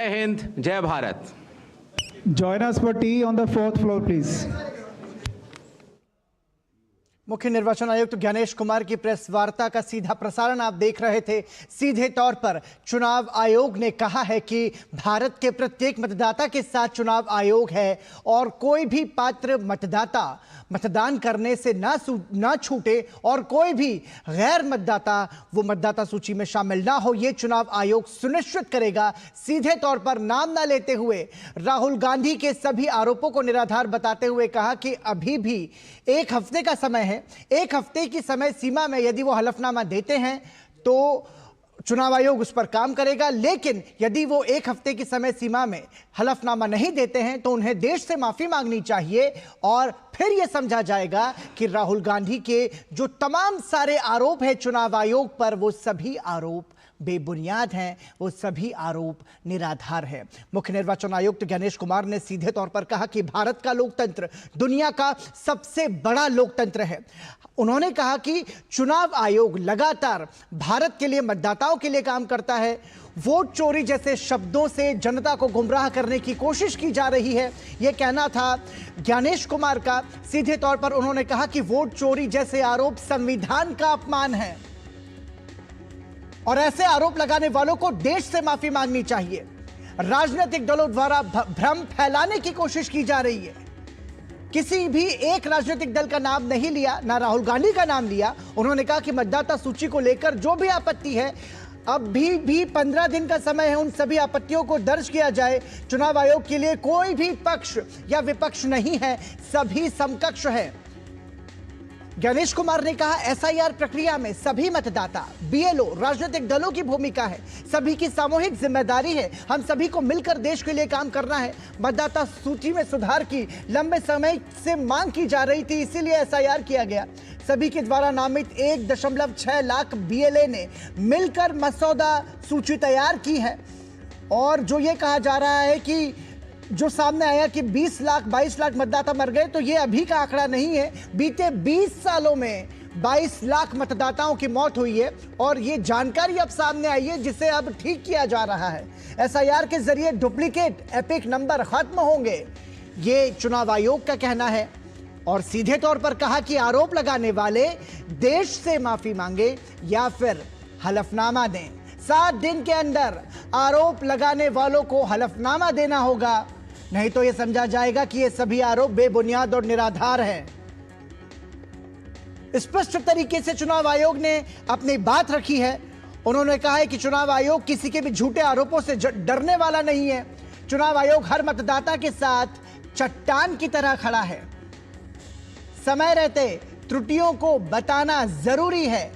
जय हिंद, जय Bharat. Join us for tea on the fourth floor, please. मुख्य निर्वाचन आयुक्त ज्ञानेश कुमार की प्रेस वार्ता का सीधा प्रसारण आप देख रहे थे। सीधे तौर पर चुनाव आयोग ने कहा है कि भारत के प्रत्येक मतदाता के साथ चुनाव आयोग है और कोई भी पात्र मतदाता मतदान करने से ना छूटे और कोई भी गैर मतदाता वो मतदाता सूची में शामिल ना हो, ये चुनाव आयोग सुनिश्चित करेगा। सीधे तौर पर नाम ना लेते हुए राहुल गांधी के सभी आरोपों को निराधार बताते हुए कहा कि अभी भी 1 हफ्ते का समय है। 1 हफ्ते की समय सीमा में यदि वो हलफनामा देते हैं तो चुनाव आयोग उस पर काम करेगा, लेकिन यदि वो 1 हफ्ते की समय सीमा में हलफनामा नहीं देते हैं तो उन्हें देश से माफी मांगनी चाहिए और फिर यह समझा जाएगा कि राहुल गांधी के जो तमाम सारे आरोप हैं चुनाव आयोग पर वो सभी आरोप बेबुनियाद हैं, वो सभी आरोप निराधार हैं। मुख्य निर्वाचन आयुक्त ज्ञानेश कुमार ने सीधे तौर पर कहा कि भारत का लोकतंत्र दुनिया का सबसे बड़ा लोकतंत्र है। उन्होंने कहा कि चुनाव आयोग लगातार भारत के लिए, मतदाताओं के लिए काम करता है। वोट चोरी जैसे शब्दों से जनता को गुमराह करने की कोशिश की जा रही है, यह कहना था ज्ञानेश कुमार का। सीधे तौर पर उन्होंने कहा कि वोट चोरी जैसे आरोप संविधान का अपमान है और ऐसे आरोप लगाने वालों को देश से माफी मांगनी चाहिए। राजनीतिक दलों द्वारा भ्रम फैलाने की कोशिश की जा रही है। किसी भी एक राजनीतिक दल का नाम नहीं लिया, ना राहुल गांधी का नाम लिया। उन्होंने कहा कि मतदाता सूची को लेकर जो भी आपत्ति है, अब भी 15 दिन का समय है, उन सभी आपत्तियों को दर्ज किया जाए। चुनाव आयोग के लिए कोई भी पक्ष या विपक्ष नहीं है, सभी समकक्ष है। ज्ञानेश कुमार ने कहा एसआईआर प्रक्रिया में सभी मतदाता, बीएलओ, राजनीतिक दलों की भूमिका है, सभी की सामूहिक जिम्मेदारी है। हम सभी को मिलकर देश के लिए काम करना है। मतदाता सूची में सुधार की लंबे समय से मांग की जा रही थी, इसीलिए एसआईआर किया गया। सभी के द्वारा नामित 1.6 लाख बीएलए ने मिलकर मसौदा सूची तैयार की है। और जो ये कहा जा रहा है कि जो सामने आया कि 20 लाख 22 लाख मतदाता मर गए, तो ये अभी का आंकड़ा नहीं है। बीते 20 सालों में 22 लाख मतदाताओं की मौत हुई है और ये जानकारी अब सामने आई है जिसे अब ठीक किया जा रहा है। एसआईआर के जरिए डुप्लीकेट एपिक नंबर खत्म होंगे, ये चुनाव आयोग का कहना है। और सीधे तौर पर कहा कि आरोप लगाने वाले देश से माफी मांगे या फिर हलफनामा दें। 7 दिन के अंदर आरोप लगाने वालों को हलफनामा देना होगा, नहीं तो यह समझा जाएगा कि ये सभी आरोप बेबुनियाद और निराधार हैं। स्पष्ट तरीके से चुनाव आयोग ने अपनी बात रखी है। उन्होंने कहा है कि चुनाव आयोग किसी के भी झूठे आरोपों से डरने वाला नहीं है। चुनाव आयोग हर मतदाता के साथ चट्टान की तरह खड़ा है। समय रहते त्रुटियों को बताना जरूरी है,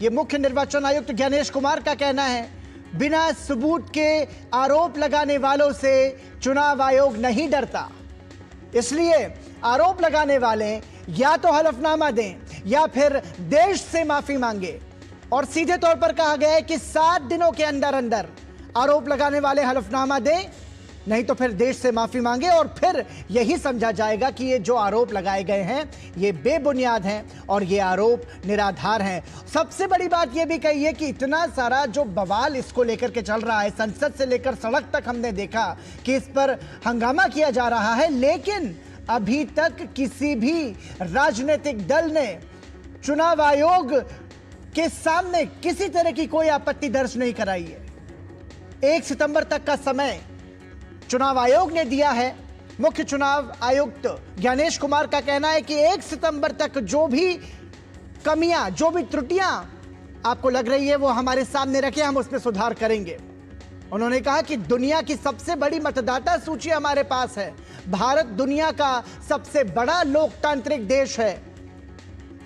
यह मुख्य निर्वाचन आयुक्त ज्ञानेश कुमार का कहना है। बिना सबूत के आरोप लगाने वालों से चुनाव आयोग नहीं डरता, इसलिए आरोप लगाने वाले या तो हलफनामा दें या फिर देश से माफी मांगे। और सीधे तौर पर कहा गया है कि 7 दिनों के अंदर अंदर आरोप लगाने वाले हलफनामा दें, नहीं तो फिर देश से माफी मांगे और फिर यही समझा जाएगा कि ये जो आरोप लगाए गए हैं ये बेबुनियाद हैं और ये आरोप निराधार हैं। सबसे बड़ी बात ये भी कही है कि इतना सारा जो बवाल इसको लेकर के चल रहा है, संसद से लेकर सड़क तक हमने देखा कि इस पर हंगामा किया जा रहा है, लेकिन अभी तक किसी भी राजनीतिक दल ने चुनाव आयोग के सामने किसी तरह की कोई आपत्ति दर्ज नहीं कराई है। 1 सितंबर तक का समय चुनाव आयोग ने दिया है। मुख्य चुनाव आयुक्त ज्ञानेश कुमार का कहना है कि 1 सितंबर तक जो भी कमियां, जो भी त्रुटियां आपको लग रही है वो हमारे सामने रखें, हम उसमें सुधार करेंगे। उन्होंने कहा कि दुनिया की सबसे बड़ी मतदाता सूची हमारे पास है। भारत दुनिया का सबसे बड़ा लोकतांत्रिक देश है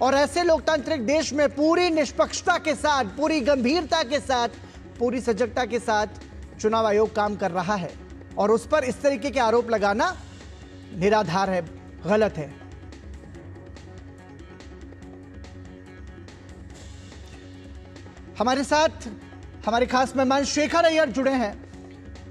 और ऐसे लोकतांत्रिक देश में पूरी निष्पक्षता के साथ, पूरी गंभीरता के साथ, पूरी सजगता के साथ चुनाव आयोग काम कर रहा है और उस पर इस तरीके के आरोप लगाना निराधार है, गलत है। हमारे साथ हमारे खास मेहमान शेखर अय्यर जुड़े हैं।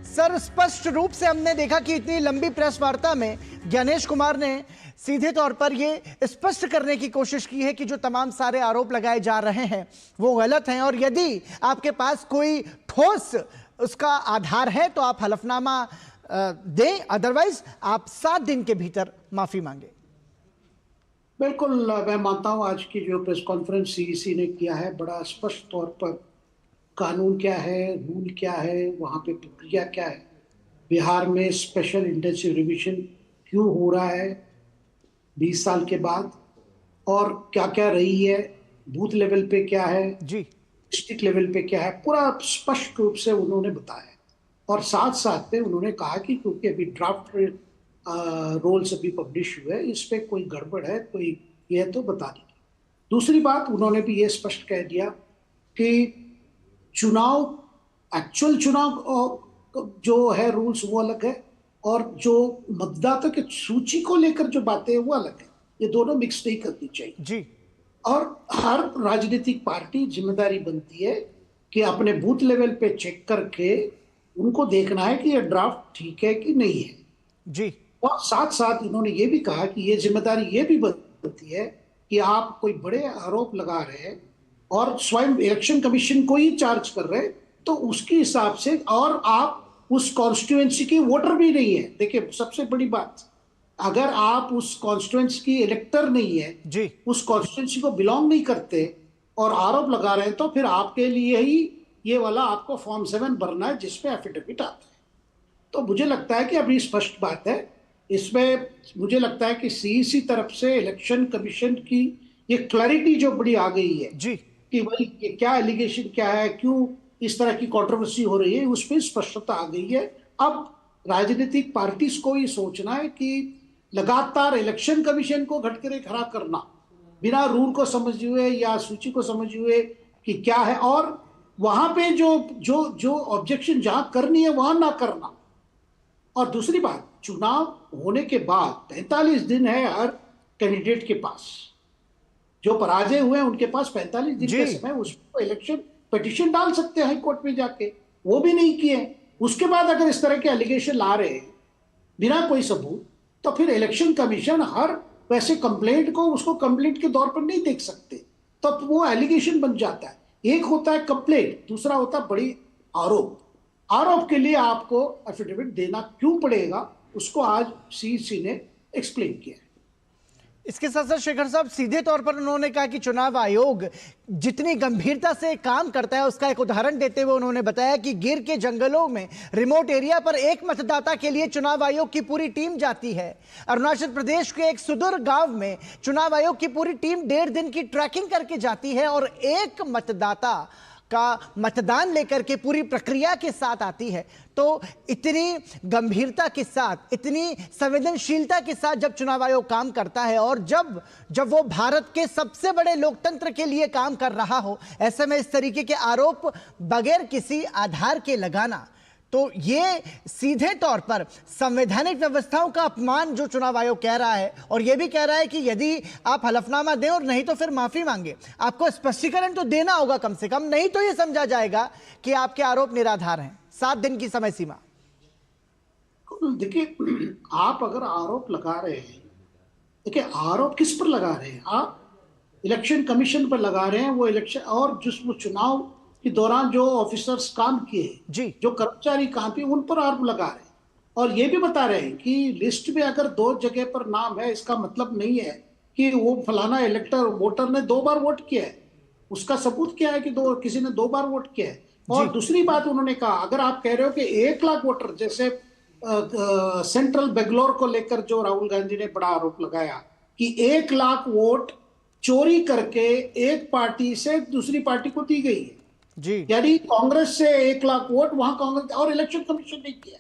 सर, स्पष्ट रूप से हमने देखा कि इतनी लंबी प्रेस वार्ता में ज्ञानेश कुमार ने सीधे तौर पर यह स्पष्ट करने की कोशिश की है कि जो तमाम सारे आरोप लगाए जा रहे हैं वो गलत हैं और यदि आपके पास कोई ठोस उसका आधार है तो आप हलफनामा दें, अदरवाइज आप 7 दिन के भीतर माफी मांगे। बिल्कुल, मैं मानता हूं आज की जो प्रेस कॉन्फ्रेंस सीईसी ने किया है, बड़ा स्पष्ट तौर पर कानून क्या है, रूल क्या है, वहां पे प्रक्रिया क्या है, बिहार में स्पेशल इंटेंसिव रिवीजन क्यों हो रहा है 20 साल के बाद, और क्या क्या रही है, बूथ लेवल पे क्या है, जी डिस्ट्रिक्ट लेवल पे क्या है, पूरा स्पष्ट रूप से उन्होंने बताया। और साथ साथ में उन्होंने कहा कि क्योंकि अभी ड्राफ्ट रोल्स अभी पब्लिश हुए हैं, इस पे कोई गड़बड़ है, कोई ये है तो बता दीजिए। दूसरी बात, उन्होंने भी ये स्पष्ट कह दिया कि चुनाव, एक्चुअल चुनाव जो है रूल्स वो अलग है, और जो मतदाता की सूची को लेकर जो बातें हैं वो अलग है। ये दोनों मिक्स नहीं करनी चाहिए। जी और हर राजनीतिक पार्टी जिम्मेदारी बनती है कि अपने बूथ लेवल पे चेक करके उनको देखना है कि ये ड्राफ्ट ठीक है कि नहीं है। जी और साथ साथ उन्होंने ये भी कहा कि ये जिम्मेदारी ये भी बनती है कि आप कोई बड़े आरोप लगा रहे हैं और स्वयं इलेक्शन कमीशन को ही चार्ज कर रहे हैं, तो उसके हिसाब से, और आप उस कॉन्स्टिट्यूएंसी के वोटर भी नहीं है। देखिए, सबसे बड़ी बात, अगर आप उस कॉन्स्टिट्यूएंसी की इलेक्टर नहीं है, जी उस कॉन्स्टिट्यूएंसी को बिलोंग नहीं करते और आरोप लगा रहे हैं, तो फिर आपके लिए ही ये वाला आपको फॉर्म 7 भरना है जिसपे एफिडेविट आता है। तो मुझे लगता है कि अभी स्पष्ट बात है इसमें। मुझे लगता है कि सीईसी तरफ से इलेक्शन कमीशन की ये क्लैरिटी जो बड़ी आ गई है जी कि भाई ये क्या एलिगेशन क्या है, क्यों इस तरह की कंट्रोवर्सी हो रही है, उसमें स्पष्टता आ गई है। अब राजनीतिक पार्टीज को ये सोचना है कि लगातार इलेक्शन कमीशन को घटकरे खड़ा करना, बिना रूल को समझे हुए या सूची को समझे हुए कि क्या है, और वहां पे जो जो जो ऑब्जेक्शन जहां करनी है वहां ना करना। और दूसरी बात, चुनाव होने के बाद 45 दिन है हर कैंडिडेट के पास, जो पराजय हुए हैं उनके पास 45 दिन जी। का समय, उसको इलेक्शन पिटीशन डाल सकते हैं हाई कोर्ट में जाके, वो भी नहीं किए। उसके बाद अगर इस तरह के एलिगेशन ला रहे हैं बिना कोई सबूत, तो फिर इलेक्शन कमीशन हर वैसे कंप्लेंट को उसको कंप्लेंट के तौर पर नहीं देख सकते, तब वो एलिगेशन बन जाता है। एक होता है कंप्लेंट, दूसरा होता है बड़ी आरोप। आरोप के लिए आपको एफिडेविट देना क्यों पड़ेगा, उसको आज सीईसी ने एक्सप्लेन किया है। इसके साथ साथ शेखर साहब, सीधे तौर पर उन्होंने कहा कि चुनाव आयोग जितनी गंभीरता से काम करता है उसका एक उदाहरण देते हुए उन्होंने बताया कि गिर के जंगलों में रिमोट एरिया पर एक मतदाता के लिए चुनाव आयोग की पूरी टीम जाती है। अरुणाचल प्रदेश के एक सुदूर गांव में चुनाव आयोग की पूरी टीम 1.5 दिन की ट्रैकिंग करके जाती है और एक मतदाता का मतदान लेकर के पूरी प्रक्रिया के साथ आती है। तो इतनी गंभीरता के साथ, इतनी संवेदनशीलता के साथ जब चुनाव आयोग काम करता है और जब वो भारत के सबसे बड़े लोकतंत्र के लिए काम कर रहा हो, ऐसे में इस तरीके के आरोप बगैर किसी आधार के लगाना, तो ये सीधे तौर पर संवैधानिक व्यवस्थाओं का अपमान जो चुनाव आयोग कह रहा है, और ये भी कह रहा है कि यदि आप हलफनामा दें और नहीं तो फिर माफी मांगे। आपको स्पष्टीकरण तो देना होगा कम से कम, नहीं तो ये समझा जाएगा कि आपके आरोप निराधार हैं। 7 दिन की समय सीमा। देखिए, आप अगर आरोप लगा रहे हैं, देखिए आरोप किस पर लगा रहे हैं, आप इलेक्शन कमीशन पर लगा रहे हैं। वो इलेक्शन और जिस चुनाव के दौरान जो ऑफिसर्स काम किए, जी जो कर्मचारी काम किए, उन पर आरोप लगा रहे हैं। और ये भी बता रहे हैं कि लिस्ट में अगर 2 जगह पर नाम है, इसका मतलब नहीं है कि वो फलाना इलेक्टर वोटर ने 2 बार वोट किया है। उसका सबूत क्या है कि किसी ने 2 बार वोट किया है। और दूसरी बात उन्होंने कहा, अगर आप कह रहे हो कि 1 लाख वोटर, जैसे सेंट्रल बेंगलोर को लेकर जो राहुल गांधी ने बड़ा आरोप लगाया कि 1 लाख वोट चोरी करके एक पार्टी से दूसरी पार्टी को दी गई है, जी, यानी कांग्रेस से 1 लाख वोट वहां कांग्रेस, और इलेक्शन कमीशन ने किया।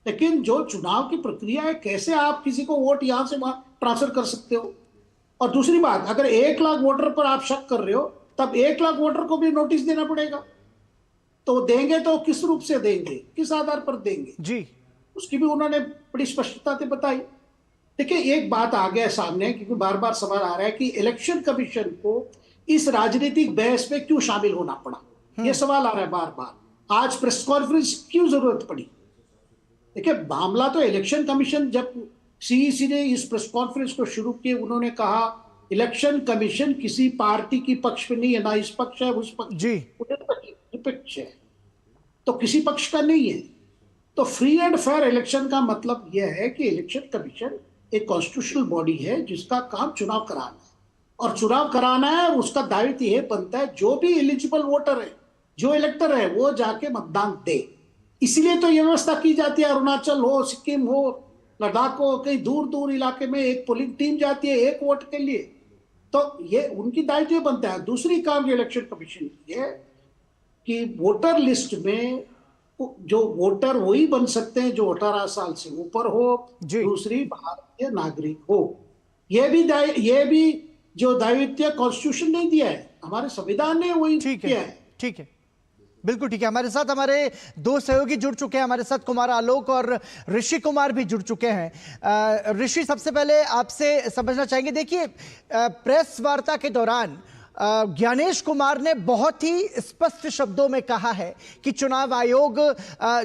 लेकिन जो चुनाव की प्रक्रिया है, कैसे आप किसी को वोट यहां से वहां ट्रांसफर कर सकते हो। और दूसरी बात, अगर 1 लाख वोटर पर आप शक कर रहे हो, तब 1 लाख वोटर को भी नोटिस देना पड़ेगा। तो देंगे तो किस रूप से देंगे, किस आधार पर देंगे, जी, उसकी भी उन्होंने बड़ी स्पष्टता से बताई। देखिए, एक बात आ गया सामने, क्योंकि बार बार सवाल आ रहा है कि इलेक्शन कमीशन को इस राजनीतिक बहस में क्यों शामिल होना पड़ा। ये सवाल आ रहा है बार बार, आज प्रेस कॉन्फ्रेंस क्यों जरूरत पड़ी। देखिए, मामला तो इलेक्शन कमीशन, जब सीईसी ने इस प्रेस कॉन्फ्रेंस को शुरू किए, उन्होंने कहा इलेक्शन कमीशन किसी पार्टी की पक्ष में नहीं है, ना इस पक्ष है उस पक्ष, जी, निष्पक्ष है। तो किसी पक्ष का नहीं है। तो फ्री एंड फेयर इलेक्शन का मतलब यह है कि इलेक्शन कमीशन एक कॉन्स्टिट्यूशनल बॉडी है जिसका काम चुनाव कराना है, और चुनाव कराना है और उसका दायित्व यह बनता है जो भी एलिजिबल वोटर है, जो इलेक्टर है, वो जाके मतदान दे। इसलिए तो यह व्यवस्था की जाती है, अरुणाचल हो, सिक्किम हो, लद्दाख हो, कई दूर दूर इलाके में एक पोलिंग टीम जाती है एक वोट के लिए। तो ये उनकी दायित्व बनता है। दूसरी काम जो इलेक्शन कमीशन की है कि वोटर लिस्ट में जो वोटर वही बन सकते हैं जो 18 साल से ऊपर हो, दूसरी भारतीय नागरिक हो। यह भी जो दायित्व कॉन्स्टिट्यूशन नहीं दिया है, हमारे संविधान ने वही किया है। ठीक है, बिल्कुल ठीक है। हमारे साथ हमारे दो सहयोगी जुड़ चुके हैं, हमारे साथ कुमार आलोक और ऋषि कुमार भी जुड़ चुके हैं। ऋषि, सबसे पहले आपसे समझना चाहेंगे, देखिए प्रेस वार्ता के दौरान ज्ञानेश कुमार ने बहुत ही स्पष्ट शब्दों में कहा है कि चुनाव आयोग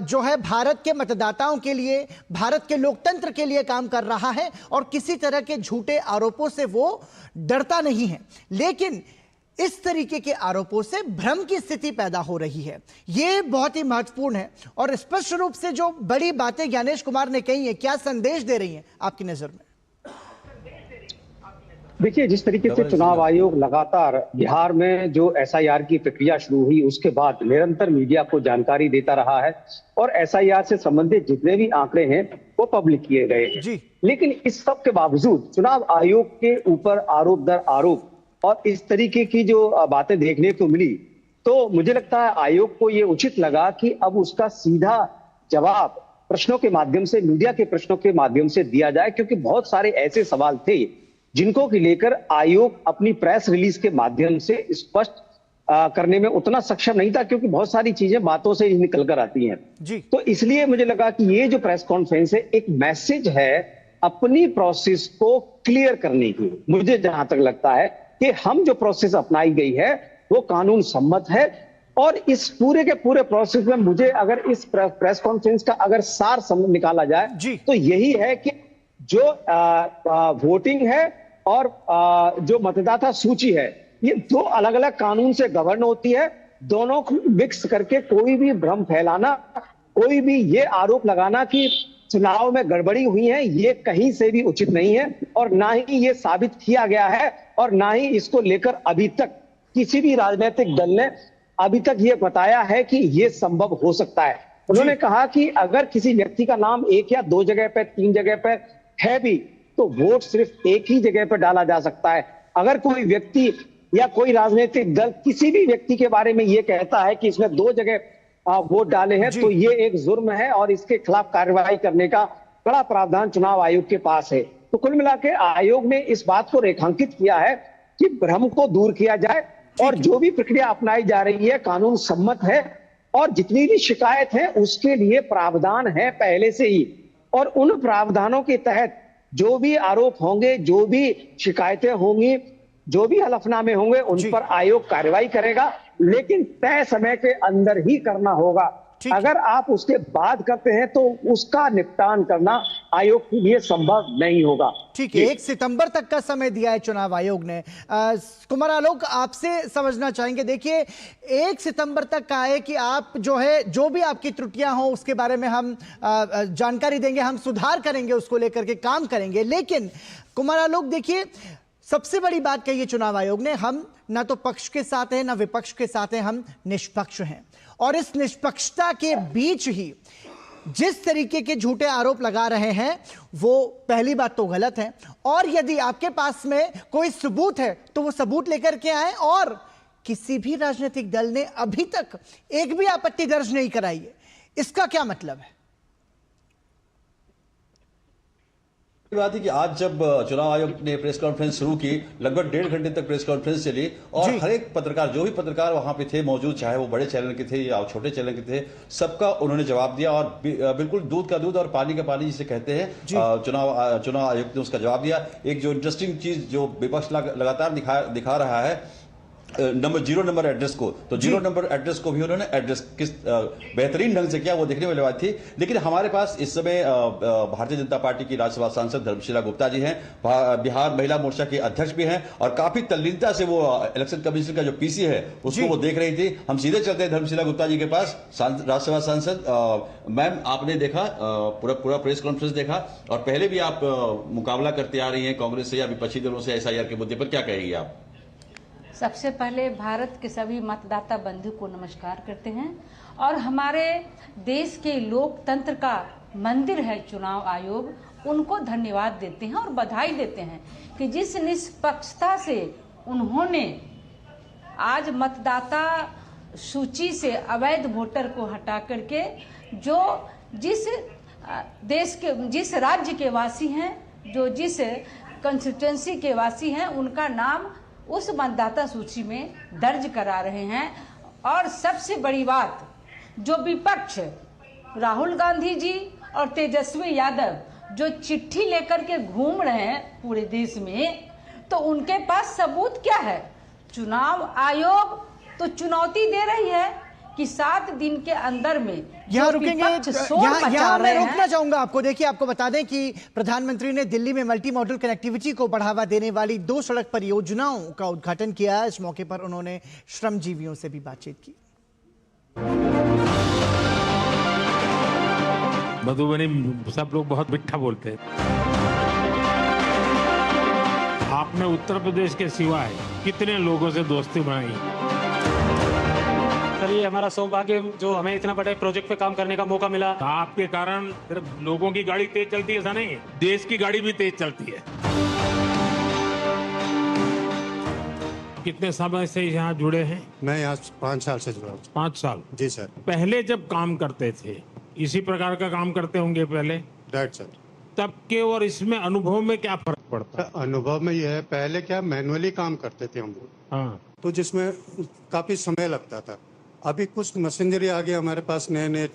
जो है भारत के मतदाताओं के लिए, भारत के लोकतंत्र के लिए काम कर रहा है और किसी तरह के झूठे आरोपों से वो डरता नहीं है। लेकिन इस तरीके के आरोपों से भ्रम की स्थिति पैदा हो रही है, ये बहुत ही महत्वपूर्ण है। और स्पष्ट रूप से जो बड़ी बातें ज्ञानेश कुमार ने कही है, क्या संदेश दे रही हैं आपकी नजर में? देखिए, जिस तरीके से चुनाव आयोग लगातार बिहार में जो एसआईआर की प्रक्रिया शुरू हुई उसके बाद निरंतर मीडिया को जानकारी देता रहा है और एसआईआर से संबंधित जितने भी आंकड़े हैं वो पब्लिक किए गए हैं। लेकिन इस सब के बावजूद चुनाव आयोग के ऊपर आरोप दर आरोप और इस तरीके की जो बातें देखने को मिली, तो मुझे लगता है आयोग को ये उचित लगा कि अब उसका सीधा जवाब प्रश्नों के माध्यम से, मीडिया के प्रश्नों के माध्यम से दिया जाए, क्योंकि बहुत सारे ऐसे सवाल थे जिनको को लेकर आयोग अपनी प्रेस रिलीज के माध्यम से स्पष्ट करने में उतना सक्षम नहीं था, क्योंकि बहुत सारी चीजें बातों से ही निकल कर आती हैं। तो इसलिए मुझे लगा कि ये जो प्रेस कॉन्फ्रेंस है एक मैसेज है अपनी प्रोसेस को क्लियर करने की। मुझे जहां तक लगता है कि हम जो प्रोसेस अपनाई गई है वो कानून सम्मत है, और इस पूरे के पूरे प्रोसेस में मुझे अगर इस प्रेस कॉन्फ्रेंस का अगर सार निकाला जाए तो यही है कि जो वोटिंग है और जो मतदाता सूची है, ये दो अलग अलग कानून से गवर्न होती है। दोनों को मिक्स करके कोई भी भ्रम फैलाना, कोई भी ये आरोप लगाना कि चुनाव में गड़बड़ी हुई है, ये कहीं से भी उचित नहीं है, और ना ही ये साबित किया गया है, और ना ही इसको लेकर अभी तक किसी भी राजनीतिक दल ने अभी तक ये बताया है कि ये संभव हो सकता है। उन्होंने कहा कि अगर किसी व्यक्ति का नाम एक या दो जगह पे, तीन जगह पे है भी, तो वोट सिर्फ एक ही जगह पर डाला जा सकता है। अगर कोई व्यक्ति या कोई राजनीतिक दल किसी भी व्यक्ति के बारे में ये कहता है कि इसमें दो जगह वोट डाले हैं, तो ये एक जुर्म है और इसके खिलाफ कार्रवाई करने का बड़ा प्रावधान चुनाव आयोग के पास है। तो कुल मिलाकर आयोग ने इस बात को रेखांकित किया है कि भ्रम को दूर किया जाए और जो भी प्रक्रिया अपनाई जा रही है कानून सम्मत है, और जितनी भी शिकायत है उसके लिए प्रावधान है पहले से ही, और उन प्रावधानों के तहत जो भी आरोप होंगे, जो भी शिकायतें होंगी, जो भी हलफनामे होंगे, उन पर आयोग कार्रवाई करेगा, लेकिन तय समय के अंदर ही करना होगा। अगर आप उसके बाद करते हैं तो उसका निपटान करना आयोग के लिए संभव नहीं होगा। ठीक है, 1 सितंबर तक का समय दिया है चुनाव आयोग ने। कुमार आलोक, आपसे समझना चाहेंगे, देखिए 1 सितंबर तक का है कि आप जो है, जो भी आपकी त्रुटियां हो उसके बारे में हम जानकारी देंगे, हम सुधार करेंगे, उसको लेकर के काम करेंगे। लेकिन कुमार आलोक, देखिए सबसे बड़ी बात कही है चुनाव आयोग ने, हम ना तो पक्ष के साथ हैं ना विपक्ष के साथ हैं, हम निष्पक्ष हैं। और इस निष्पक्षता के बीच ही जिस तरीके के झूठे आरोप लगा रहे हैं वो पहली बात तो गलत है, और यदि आपके पास में कोई सबूत है तो वो सबूत लेकर के आए। और किसी भी राजनीतिक दल ने अभी तक एक भी आपत्ति दर्ज नहीं कराई है, इसका क्या मतलब है? बात है कि आज जब चुनाव आयोग ने प्रेस कॉन्फ्रेंस शुरू की, लगभग 1.5 घंटे तक प्रेस कॉन्फ्रेंस चली, और हर एक पत्रकार, जो भी पत्रकार वहां पे थे मौजूद, चाहे वो बड़े चैनल के थे या छोटे चैनल के थे, सबका उन्होंने जवाब दिया, और बिल्कुल दूध का दूध और पानी का पानी जिसे कहते हैं, चुनाव आयोग ने उसका जवाब दिया। एक जो इंटरेस्टिंग चीज जो विपक्ष लगातार दिखा रहा है नंबर 0 नंबर एड्रेस को, तो 0 नंबर एड्रेस को भी उन्होंने एड्रेस किस बेहतरीन ढंग से किया, वो देखने वाली बात थी। लेकिन हमारे पास इस समय भारतीय जनता पार्टी की राज्यसभा सांसद धर्मशिला गुप्ता जी हैं, बिहार महिला मोर्चा के अध्यक्ष भी हैं, और काफी तल्लीनता से वो इलेक्शन कमीशन का जो पीसी है उसको वो देख रही थी। हम सीधे चलते हैं धर्मशिला गुप्ता जी के पास, राज्यसभा सांसद। मैम, आपने देखा पूरा प्रेस कॉन्फ्रेंस देखा, और पहले भी आप मुकाबला करते आ रही हैं कांग्रेस से या विपक्षी दलों से SIR के मुद्दे पर, क्या कहेंगी आप? सबसे पहले भारत के सभी मतदाता बंधु को नमस्कार करते हैं, और हमारे देश के लोकतंत्र का मंदिर है चुनाव आयोग, उनको धन्यवाद देते हैं और बधाई देते हैं कि जिस निष्पक्षता से उन्होंने आज मतदाता सूची से अवैध वोटर को हटा करके जो जिस राज्य के वासी हैं, जो जिस कंस्टिट्यूएंसी के वासी हैं, उनका नाम उस मतदाता सूची में दर्ज करा रहे हैं। और सबसे बड़ी बात, जो विपक्ष राहुल गांधी जी और तेजस्वी यादव जो चिट्ठी लेकर के घूम रहे हैं पूरे देश में, तो उनके पास सबूत क्या है? चुनाव आयोग तो चुनौती दे रही है कि 7 दिन के अंदर में यहाँ रुकेंगे, यहाँ मैं रोकना चाहूंगा आपको। देखिए, आपको बता दें कि प्रधानमंत्री ने दिल्ली में मल्टी मॉडल कनेक्टिविटी को बढ़ावा देने वाली 2 सड़क परियोजनाओं का उद्घाटन किया। इस मौके पर उन्होंने श्रमजीवियों से भी बातचीत की। मधुबनी सब लोग बहुत मिठा बोलते हैं। आपने उत्तर प्रदेश के सिवाय कितने लोगों से दोस्ती बनाई? सर, ये हमारा सौभाग्य जो हमें इतना बड़े प्रोजेक्ट पे काम करने का मौका मिला। आपके कारण सिर्फ लोगों की गाड़ी तेज चलती है ऐसा नहीं, देश की गाड़ी भी तेज चलती है। कितने समय से यहाँ जुड़े हैं? मैं यहाँ 5 साल से जुड़ा हूँ। 5 साल? जी सर। पहले जब काम करते थे इसी प्रकार का काम करते होंगे पहले? Right sir. तब के और इसमें अनुभव में क्या फर्क पड़ता है? अनुभव में यह है, पहले क्या मैनुअली काम करते थे हम लोग, हाँ, तो जिसमें काफी समय लगता था। अभी कुछ मशीनरी आ गई हमारे पास नए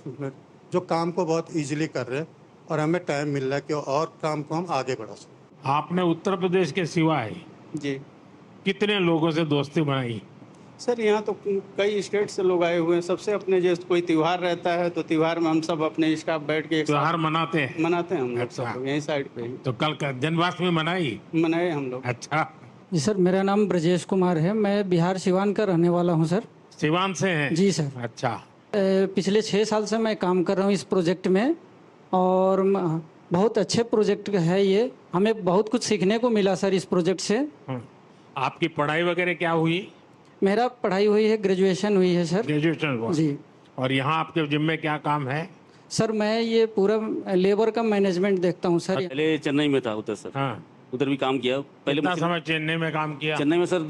जो काम को बहुत इजीली कर रहे हैं, और हमें टाइम मिल रहा है कि और काम को हम आगे बढ़ा सकें। आपने उत्तर प्रदेश के सिवाय जी कितने लोगों से दोस्ती बनाई? सर, यहाँ तो कई स्टेट से लोग आए हुए हैं। सबसे अपने जैसे कोई त्योहार रहता है तो त्योहार में हम सब अपने इसका बैठ के त्योहार मनाते हैं? मनाते हैं हम लोग अच्छा। सब यहीं साइड पे ही तो कल जन्माष्टमी मनाए हम लोग। अच्छा जी सर, मेरा नाम ब्रजेश कुमार है, मैं बिहार सिवान का रहने वाला हूँ सर। सिवान से हैं? जी सर। अच्छा। पिछले 6 साल से मैं काम कर रहा हूँ इस प्रोजेक्ट में, और बहुत अच्छे प्रोजेक्ट है ये। हमें बहुत कुछ सीखने को मिला सर इस प्रोजेक्ट से। आपकी पढ़ाई वगैरह क्या हुई? मेरा पढ़ाई हुई है, ग्रेजुएशन हुई है सर। ग्रेजुएशन हुआ जी। और यहाँ आपके जिम्मे क्या काम है? सर, मैं ये पूरा लेबर का मैनेजमेंट देखता हूँ सर। पहले चेन्नई में था उधर सर। हाँ, उधर भी काम किया। पहले कितना समय चेन्नई में काम किया? चेन्नई में सर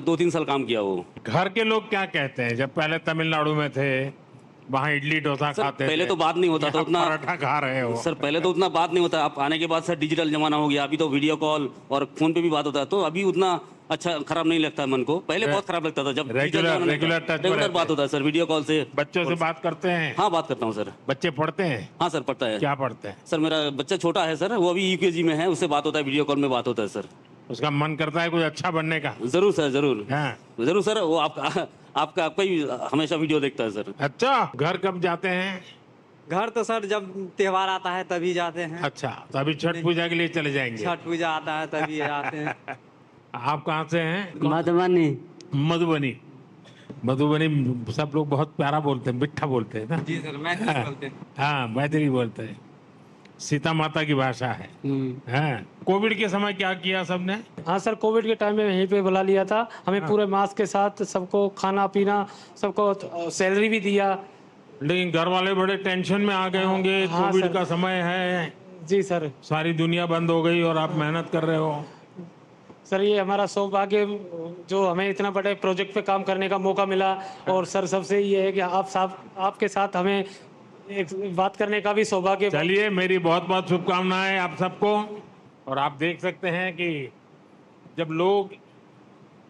2-3 साल काम किया। वो घर के लोग क्या कहते हैं? जब पहले तमिलनाडु में थे वहाँ इडली डोसा खाते पहले थे, तो बात नहीं होता था उतना। पराठा खा रहे हो सर, पहले तो उतना बात नहीं होता। आप आने के बाद सर डिजिटल जमाना हो गया, अभी तो वीडियो कॉल और फोन पे भी बात होता है, तो अभी उतना अच्छा खराब नहीं लगता मन को। पहले बहुत खराब लगता था जब रेगुलर बात होता है सर, वीडियो कॉल से। बच्चों से बात करते हैं? हाँ, बात करता हूँ सर। बच्चे पढ़ते हैं? हाँ सर, पढ़ता है। क्या पढ़ते हैं? सर, मेरा बच्चा छोटा है सर, वो अभी UKG में है, उससे बात होता है, वीडियो कॉल में बात होता है सर। उसका मन करता है कुछ अच्छा बनने का? जरूर सर, जरूर। हाँ। जरूर सर, वो आपका ही हमेशा वीडियो देखता है सर। अच्छा, घर कब जाते हैं? घर तो सर जब त्योहार आता है तभी जाते हैं। अच्छा, तो अभी छठ पूजा के लिए चले जाएंगे? छठ पूजा आता है तभी आते हैं। आप कहाँ से हैं? मधुबनी। मधुबनी। मधुबनी सब लोग बहुत प्यारा बोलते हैं, मिठा बोलते हैं ना? जी सर, मैथिली बोलते हैं। हाँ, मैथिली बोलते हैं। सीता माता की भाषा है। हाँ। कोविड के समय क्या किया सबने? हाँ सर, कोविड के टाइम में यहीं पे बुला लिया था हमें, पूरे मास्क के साथ सबको खाना पीना, सबको सैलरी भी दिया। लेकिन घर वाले बड़े टेंशन में आ गए होंगे। हाँ, कोविड सर। का समय है। जी सर। सारी दुनिया बंद हो गई और आप मेहनत कर रहे हो। सर, ये हमारा सौभाग्य जो हमें इतना बड़े प्रोजेक्ट पे काम करने का मौका मिला, और सर सबसे ये है कि आपके साथ हमें एक बात करने का भी सौभाग्य। चलिए, मेरी बहुत बहुत शुभकामनाएं आप सबको। और आप देख सकते हैं कि जब लोग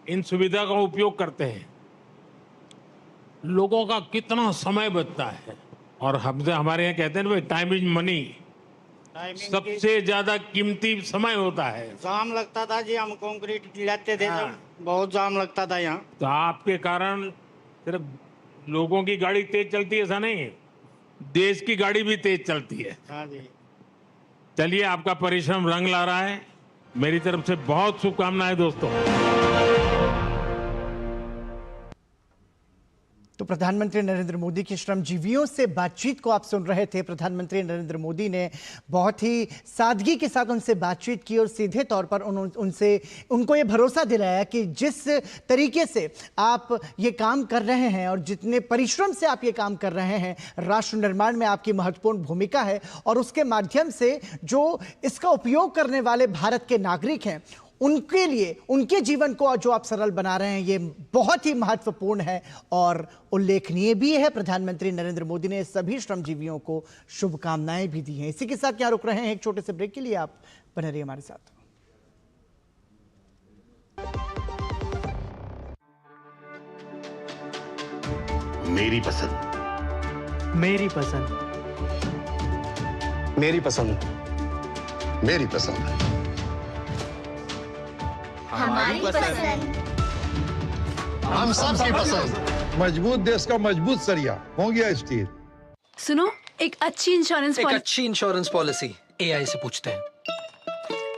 इन सुविधा का उपयोग करते हैं, लोगों का कितना समय बचता है। और हमसे हमारे यहाँ कहते हैं ना, टाइम इज मनी। सबसे ज्यादा कीमती समय होता है। जाम लगता था जी, हम कंक्रीट लेते थे जब, बहुत जाम लगता था यहाँ। तो आपके कारण सिर्फ लोगों की गाड़ी तेज चलती है ऐसा नहीं, देश की गाड़ी भी तेज चलती है। हाँ जी। चलिए, आपका परिश्रम रंग ला रहा है। मेरी तरफ से बहुत शुभकामनाएं दोस्तों। तो प्रधानमंत्री नरेंद्र मोदी की श्रमजीवियों से बातचीत को आप सुन रहे थे। प्रधानमंत्री नरेंद्र मोदी ने बहुत ही सादगी के साथ उनसे बातचीत की और सीधे तौर पर उनको ये भरोसा दिलाया कि जिस तरीके से आप ये काम कर रहे हैं और जितने परिश्रम से आप ये काम कर रहे हैं, राष्ट्र निर्माण में आपकी महत्वपूर्ण भूमिका है और उसके माध्यम से जो इसका उपयोग करने वाले भारत के नागरिक हैं उनके लिए, उनके जीवन को जो आप सरल बना रहे हैं, ये बहुत ही महत्वपूर्ण है और उल्लेखनीय भी है। प्रधानमंत्री नरेंद्र मोदी ने सभी श्रमजीवियों को शुभकामनाएं भी दी हैं। इसी के साथ यहाँ रुक रहे हैं एक छोटे से ब्रेक के लिए। आप बने रहिए हमारे साथ। मेरी पसंद, मेरी पसंद, मेरी पसंद, मेरी पसंद, हमारी पसंद, हम सबकी पसंद। मजबूत देश का मजबूत सरिया मोंगिया स्टील। सुनो, एक अच्छी इंश्योरेंस पॉलिसी एआई से पूछते हैं।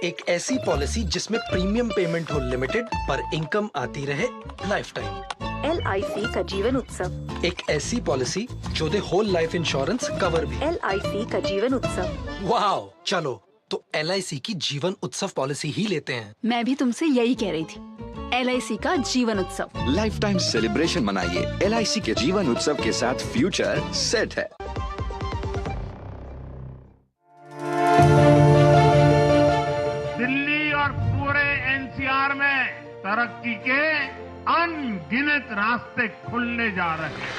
एक ऐसी पॉलिसी जिसमें प्रीमियम पेमेंट हो लिमिटेड पर इनकम आती रहे लाइफ टाइम। LIC का जीवन उत्सव। एक ऐसी पॉलिसी जो दे होल लाइफ इंश्योरेंस कवर भी। LIC का जीवन उत्सव। वाओ, चलो तो LIC की जीवन उत्सव पॉलिसी ही लेते हैं। मैं भी तुमसे यही कह रही थी, LIC का जीवन उत्सव। लाइफ टाइम सेलिब्रेशन मनाइए LIC के जीवन उत्सव के साथ। फ्यूचर सेट है। दिल्ली और पूरे NCR में तरक्की के अनगिनत रास्ते खुलने जा रहे हैं।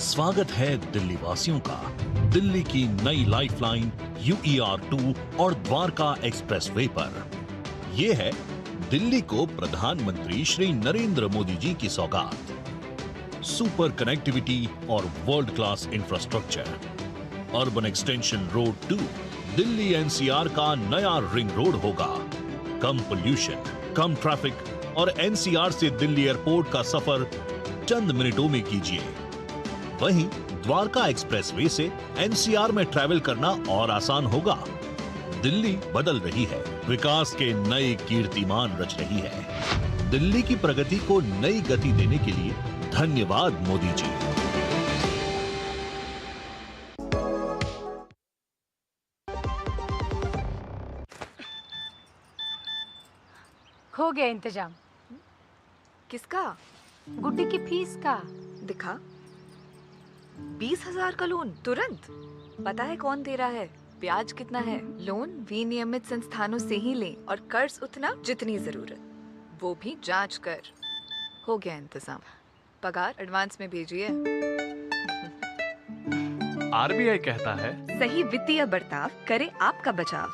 स्वागत है दिल्ली वासियों का दिल्ली की नई लाइफलाइन UER2 और द्वारका एक्सप्रेसवे पर। ये है दिल्ली को प्रधानमंत्री श्री नरेंद्र मोदी जी की सौगात। सुपर कनेक्टिविटी और world class infrastructure. Urban extension road 2 Delhi NCR का नया रिंग रोड होगा। कम पोल्यूशन, कम ट्रैफिक और NCR से दिल्ली एयरपोर्ट का सफर चंद मिनटों में कीजिए। वहीं द्वारका एक्सप्रेसवे से NCR में ट्रैवल करना और आसान होगा। दिल्ली बदल रही है, विकास के नए कीर्तिमान रच रही है। दिल्ली की प्रगति को नई गति देने के लिए धन्यवाद मोदी जी। हो गया इंतजाम। किसका? गुड्डी की फीस का। दिखा। 20,000 का लोन तुरंत। पता है कौन दे रहा है, ब्याज कितना है? लोन विनियमित संस्थानों से ही लें और कर्ज उतना जितनी जरूरत, वो भी जांच कर। हो गया इंतजाम। पगार एडवांस में भेजिए। RBI कहता है, सही वित्तीय बर्ताव करे आपका बचाव।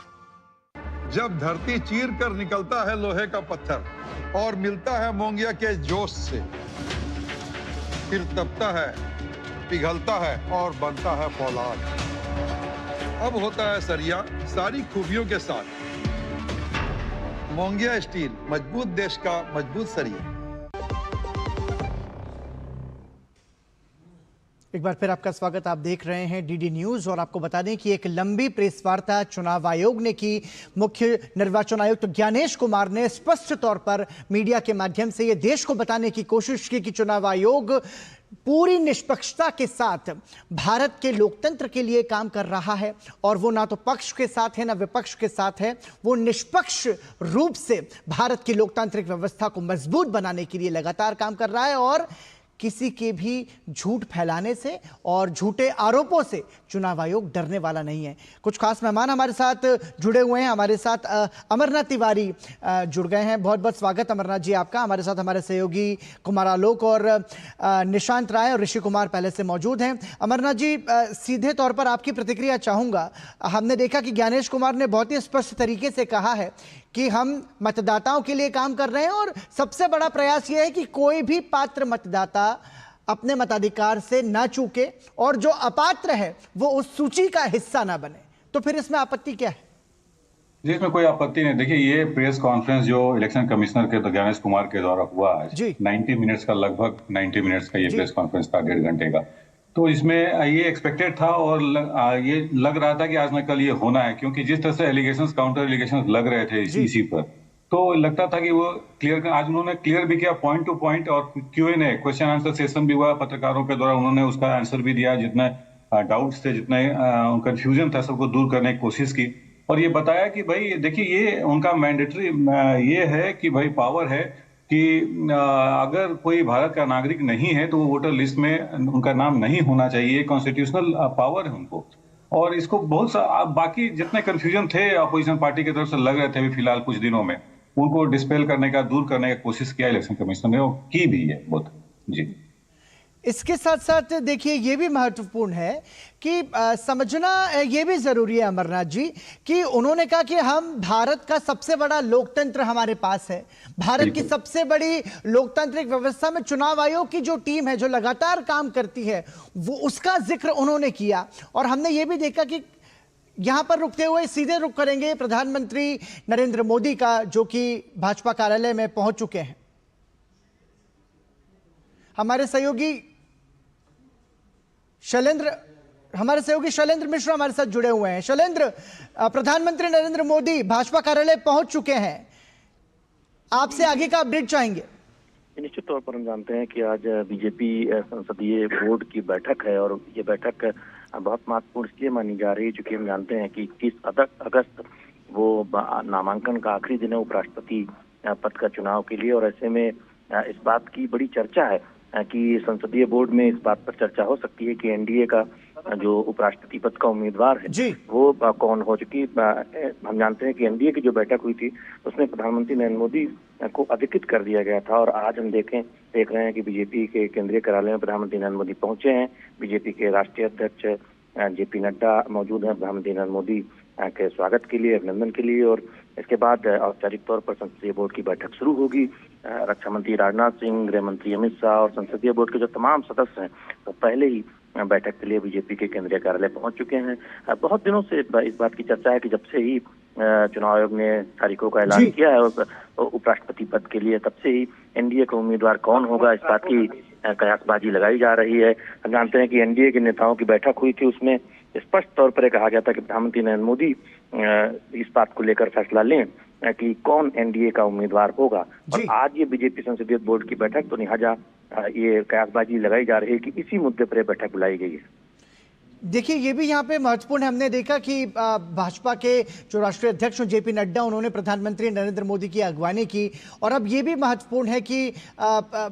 जब धरती चीर कर निकलता है लोहे का पत्थर और मिलता है मोंगिया के जोश से, फिर तपता है, पिघलता है और बनता है फौलाद। अब होता है सरिया सारी खूबियों के साथ। मोंगिया स्टील, मजबूत देश का मजबूत सरिया। एक बार फिर आपका स्वागत। आप देख रहे हैं DD न्यूज और आपको बता दें कि एक लंबी प्रेस वार्ता चुनाव आयोग ने की। मुख्य निर्वाचन आयुक्त ज्ञानेश कुमार ने स्पष्ट तौर पर मीडिया के माध्यम से ये देश को बताने की कोशिश की कि चुनाव आयोग पूरी निष्पक्षता के साथ भारत के लोकतंत्र के लिए काम कर रहा है और वो ना तो पक्ष के साथ है ना विपक्ष के साथ है। वो निष्पक्ष रूप से भारत की लोकतांत्रिक व्यवस्था को मजबूत बनाने के लिए लगातार काम कर रहा है और किसी के भी झूठ फैलाने से और झूठे आरोपों से चुनाव आयोग डरने वाला नहीं है। कुछ खास मेहमान हमारे साथ जुड़े हुए हैं। हमारे साथ अमरनाथ तिवारी जुड़ गए हैं। बहुत बहुत स्वागत अमरनाथ जी आपका। हमारे साथ हमारे सहयोगी कुमार आलोक और निशांत राय और ऋषि कुमार पहले से मौजूद हैं। अमरनाथ जी, सीधे तौर पर आपकी प्रतिक्रिया चाहूँगा। हमने देखा कि ज्ञानेश कुमार ने बहुत ही स्पष्ट तरीके से कहा है कि हम मतदाताओं के लिए काम कर रहे हैं और सबसे बड़ा प्रयास यह है कि कोई भी पात्र मतदाता अपने मताधिकार से ना चूके और जो अपात्र है वो उस सूची का हिस्सा ना बने। तो फिर इसमें आपत्ति क्या है? जी, इसमें कोई आपत्ति नहीं। देखिए, ये प्रेस कॉन्फ्रेंस जो इलेक्शन कमिश्नर के ज्ञानेश कुमार के द्वारा हुआ है, 90 मिनट्स का, लगभग 90 मिनट्स का ये प्रेस कॉन्फ्रेंस था, 1.5 घंटे का। तो इसमें ये एक्सपेक्टेड था और ये लग रहा था कि आज न कल ये होना है, क्योंकि जिस तरह से एलिगेशंस, काउंटर एलिगेशंस लग रहे थे इसी पर, तो लगता था कि वो क्लियर, आज उन्होंने क्लियर भी किया पॉइंट टू पॉइंट, और Q&A, क्वेश्चन आंसर सेशन भी हुआ पत्रकारों के द्वारा, उन्होंने उसका आंसर भी दिया, जितने डाउट्स थे, जितने कंफ्यूजन था, सबको दूर करने की कोशिश की, और ये बताया कि भाई देखिए, ये उनका मैंडेटरी ये है कि भाई पावर है कि अगर कोई भारत का नागरिक नहीं है तो वो वोटर लिस्ट में उनका नाम नहीं होना चाहिए, कॉन्स्टिट्यूशनल पावर है उनको। और इसको बहुत सा बाकी जितने कंफ्यूजन थे अपोजिशन पार्टी की तरफ से लग रहे थे अभी फिलहाल कुछ दिनों में, उनको डिस्पेल करने का, दूर करने का कोशिश किया इलेक्शन कमीशन ने, और की भी है बहुत। जी, इसके साथ साथ देखिए ये भी महत्वपूर्ण है कि समझना ये भी जरूरी है अमरनाथ जी कि उन्होंने कहा कि हम भारत का सबसे बड़ा लोकतंत्र हमारे पास है, भारत की सबसे बड़ी लोकतांत्रिक व्यवस्था में चुनाव आयोग की जो टीम है, जो लगातार काम करती है, वो उसका जिक्र उन्होंने किया। और हमने ये भी देखा कि यहां पर रुकते हुए सीधे रुक करेंगे प्रधानमंत्री नरेंद्र मोदी का, जो कि भाजपा कार्यालय में पहुंच चुके हैं। हमारे सहयोगी शैलेंद्र मिश्रा हमारे साथ जुड़े हुए हैं। शैलेंद्र, प्रधानमंत्री नरेंद्र मोदी भाजपा कार्यालय पहुंच चुके हैं, आपसे आगे का अपडेट चाहेंगे। निश्चित तौर पर हम जानते हैं कि आज बीजेपी संसदीय बोर्ड की बैठक है, और ये बैठक बहुत महत्वपूर्ण इसलिए मानी जा रही है क्योंकि हम जानते हैं कि 21 अगस्त वो नामांकन का आखिरी दिन है उपराष्ट्रपति पद का चुनाव के लिए, और ऐसे में इस बात की बड़ी चर्चा है कि संसदीय बोर्ड में इस बात पर चर्चा हो सकती है कि एनडीए का जो उपराष्ट्रपति पद का उम्मीदवार है वो कौन हो। चुकी हम जानते हैं कि एनडीए की जो बैठक हुई थी उसमें प्रधानमंत्री नरेंद्र मोदी को अधिकृत कर दिया गया था, और आज हम देख रहे हैं कि बीजेपी के केंद्रीय कार्यालय में प्रधानमंत्री नरेंद्र मोदी पहुंचे हैं। बीजेपी के राष्ट्रीय अध्यक्ष जेपी नड्डा मौजूद हैं प्रधानमंत्री नरेंद्र मोदी के स्वागत के लिए, अभिनंदन के लिए, और इसके बाद औपचारिक तौर पर संसदीय बोर्ड की बैठक शुरू होगी। रक्षा मंत्री राजनाथ सिंह, गृह मंत्री अमित शाह और संसदीय बोर्ड के जो तमाम सदस्य हैं तो पहले ही बैठक के लिए बीजेपी के केंद्रीय कार्यालय पहुंच चुके हैं। बहुत दिनों से इस बात की चर्चा है कि जब से ही चुनाव आयोग ने तारीखों का ऐलान किया है उपराष्ट्रपति पद के लिए, तब से ही एनडीए का उम्मीदवार कौन होगा इस बात की कयासबाजी लगाई जा रही है। हम जानते हैं कि एनडीए के नेताओं की बैठक हुई थी, उसमें स्पष्ट तौर पर कहा गया था कि प्रधानमंत्री नरेंद्र मोदी इस बात को लेकर फैसला लें कि कौन एनडीए का उम्मीदवार होगा। और आज ये बीजेपी संसदीय बोर्ड की बैठक, तो लिहाजा ये कयासबाजी लगाई जा रही है कि इसी मुद्दे पर बैठक बुलाई गई है। देखिए ये भी यहाँ पे महत्वपूर्ण है, हमने देखा कि भाजपा के जो राष्ट्रीय अध्यक्ष जेपी नड्डा, उन्होंने प्रधानमंत्री नरेंद्र मोदी की अगवानी की, और अब ये भी महत्वपूर्ण है कि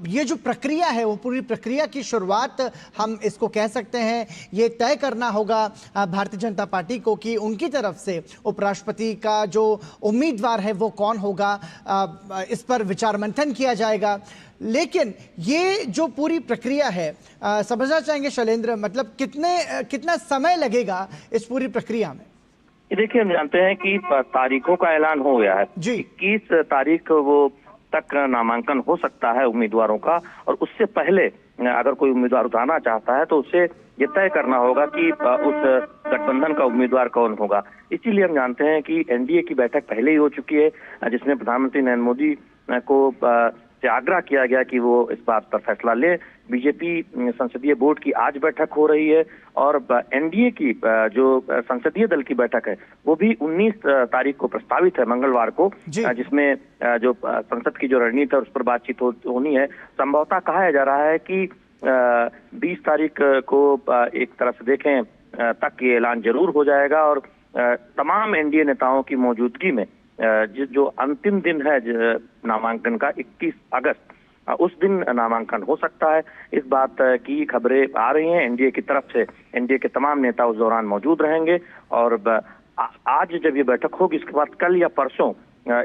ये जो प्रक्रिया है वो पूरी प्रक्रिया की शुरुआत हम इसको कह सकते हैं, ये तय करना होगा भारतीय जनता पार्टी को कि उनकी तरफ से उपराष्ट्रपति का जो उम्मीदवार है वो कौन होगा। इस पर विचार मंथन किया जाएगा, लेकिन ये जो पूरी प्रक्रिया है समझना चाहेंगे शैलेंद्र, मतलब कितना समय लगेगा इस पूरी प्रक्रिया में? देखिए, हम जानते हैं कि तारीखों का ऐलान हो गया है जी, 21 तारीख वो तक नामांकन हो सकता है उम्मीदवारों का, और उससे पहले अगर कोई उम्मीदवार उतारना चाहता है तो उसे ये तय करना होगा कि उस गठबंधन का उम्मीदवार कौन होगा। इसीलिए हम जानते हैं कि एनडीए की बैठक पहले ही हो चुकी है, जिसमें प्रधानमंत्री नरेंद्र मोदी को से आग्रह किया गया कि वो इस बात पर फैसला ले। बीजेपी संसदीय बोर्ड की आज बैठक हो रही है, और एनडीए की जो संसदीय दल की बैठक है वो भी 19 तारीख को प्रस्तावित है, मंगलवार को, जिसमें जो संसद की जो रणनीति है उस पर बातचीत होनी है। संभवतः कहा जा रहा है कि 20 तारीख को एक तरह से देखें तक ये ऐलान जरूर हो जाएगा, और तमाम एनडीए नेताओं की मौजूदगी में जो अंतिम दिन है नामांकन का 21 अगस्त, उस दिन नामांकन हो सकता है। इस बात की खबरें आ रही हैं एनडीए की तरफ से। एनडीए के तमाम नेता उस दौरान मौजूद रहेंगे, और आज जब ये बैठक होगी इसके बाद कल या परसों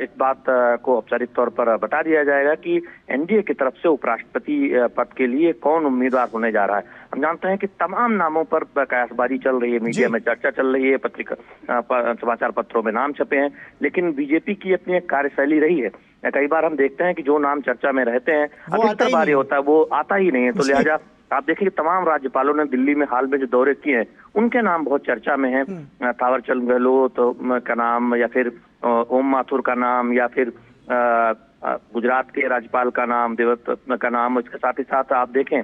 इस बात को औपचारिक तौर पर बता दिया जाएगा कि एनडीए की तरफ से उपराष्ट्रपति पद के लिए कौन उम्मीदवार होने जा रहा है। हम जानते हैं कि तमाम नामों पर कयासबाजी चल रही है, मीडिया में चर्चा चल रही है, पत्रिका समाचार पत्रों में नाम छपे हैं, लेकिन बीजेपी की अपनी एक कार्यशैली रही है कई बार हम देखते हैं कि जो नाम चर्चा में रहते हैं अधिकतर बार ये होता है वो आता ही नहीं है। तो लिहाजा आप देखिए तमाम राज्यपालों ने दिल्ली में हाल में जो दौरे किए हैं उनके नाम बहुत चर्चा में है। थावरचंद गहलोत का नाम, या फिर ओम माथुर का नाम, या फिर गुजरात के राज्यपाल का नाम, देवव्रत का नाम। इसके साथ ही साथ आप देखें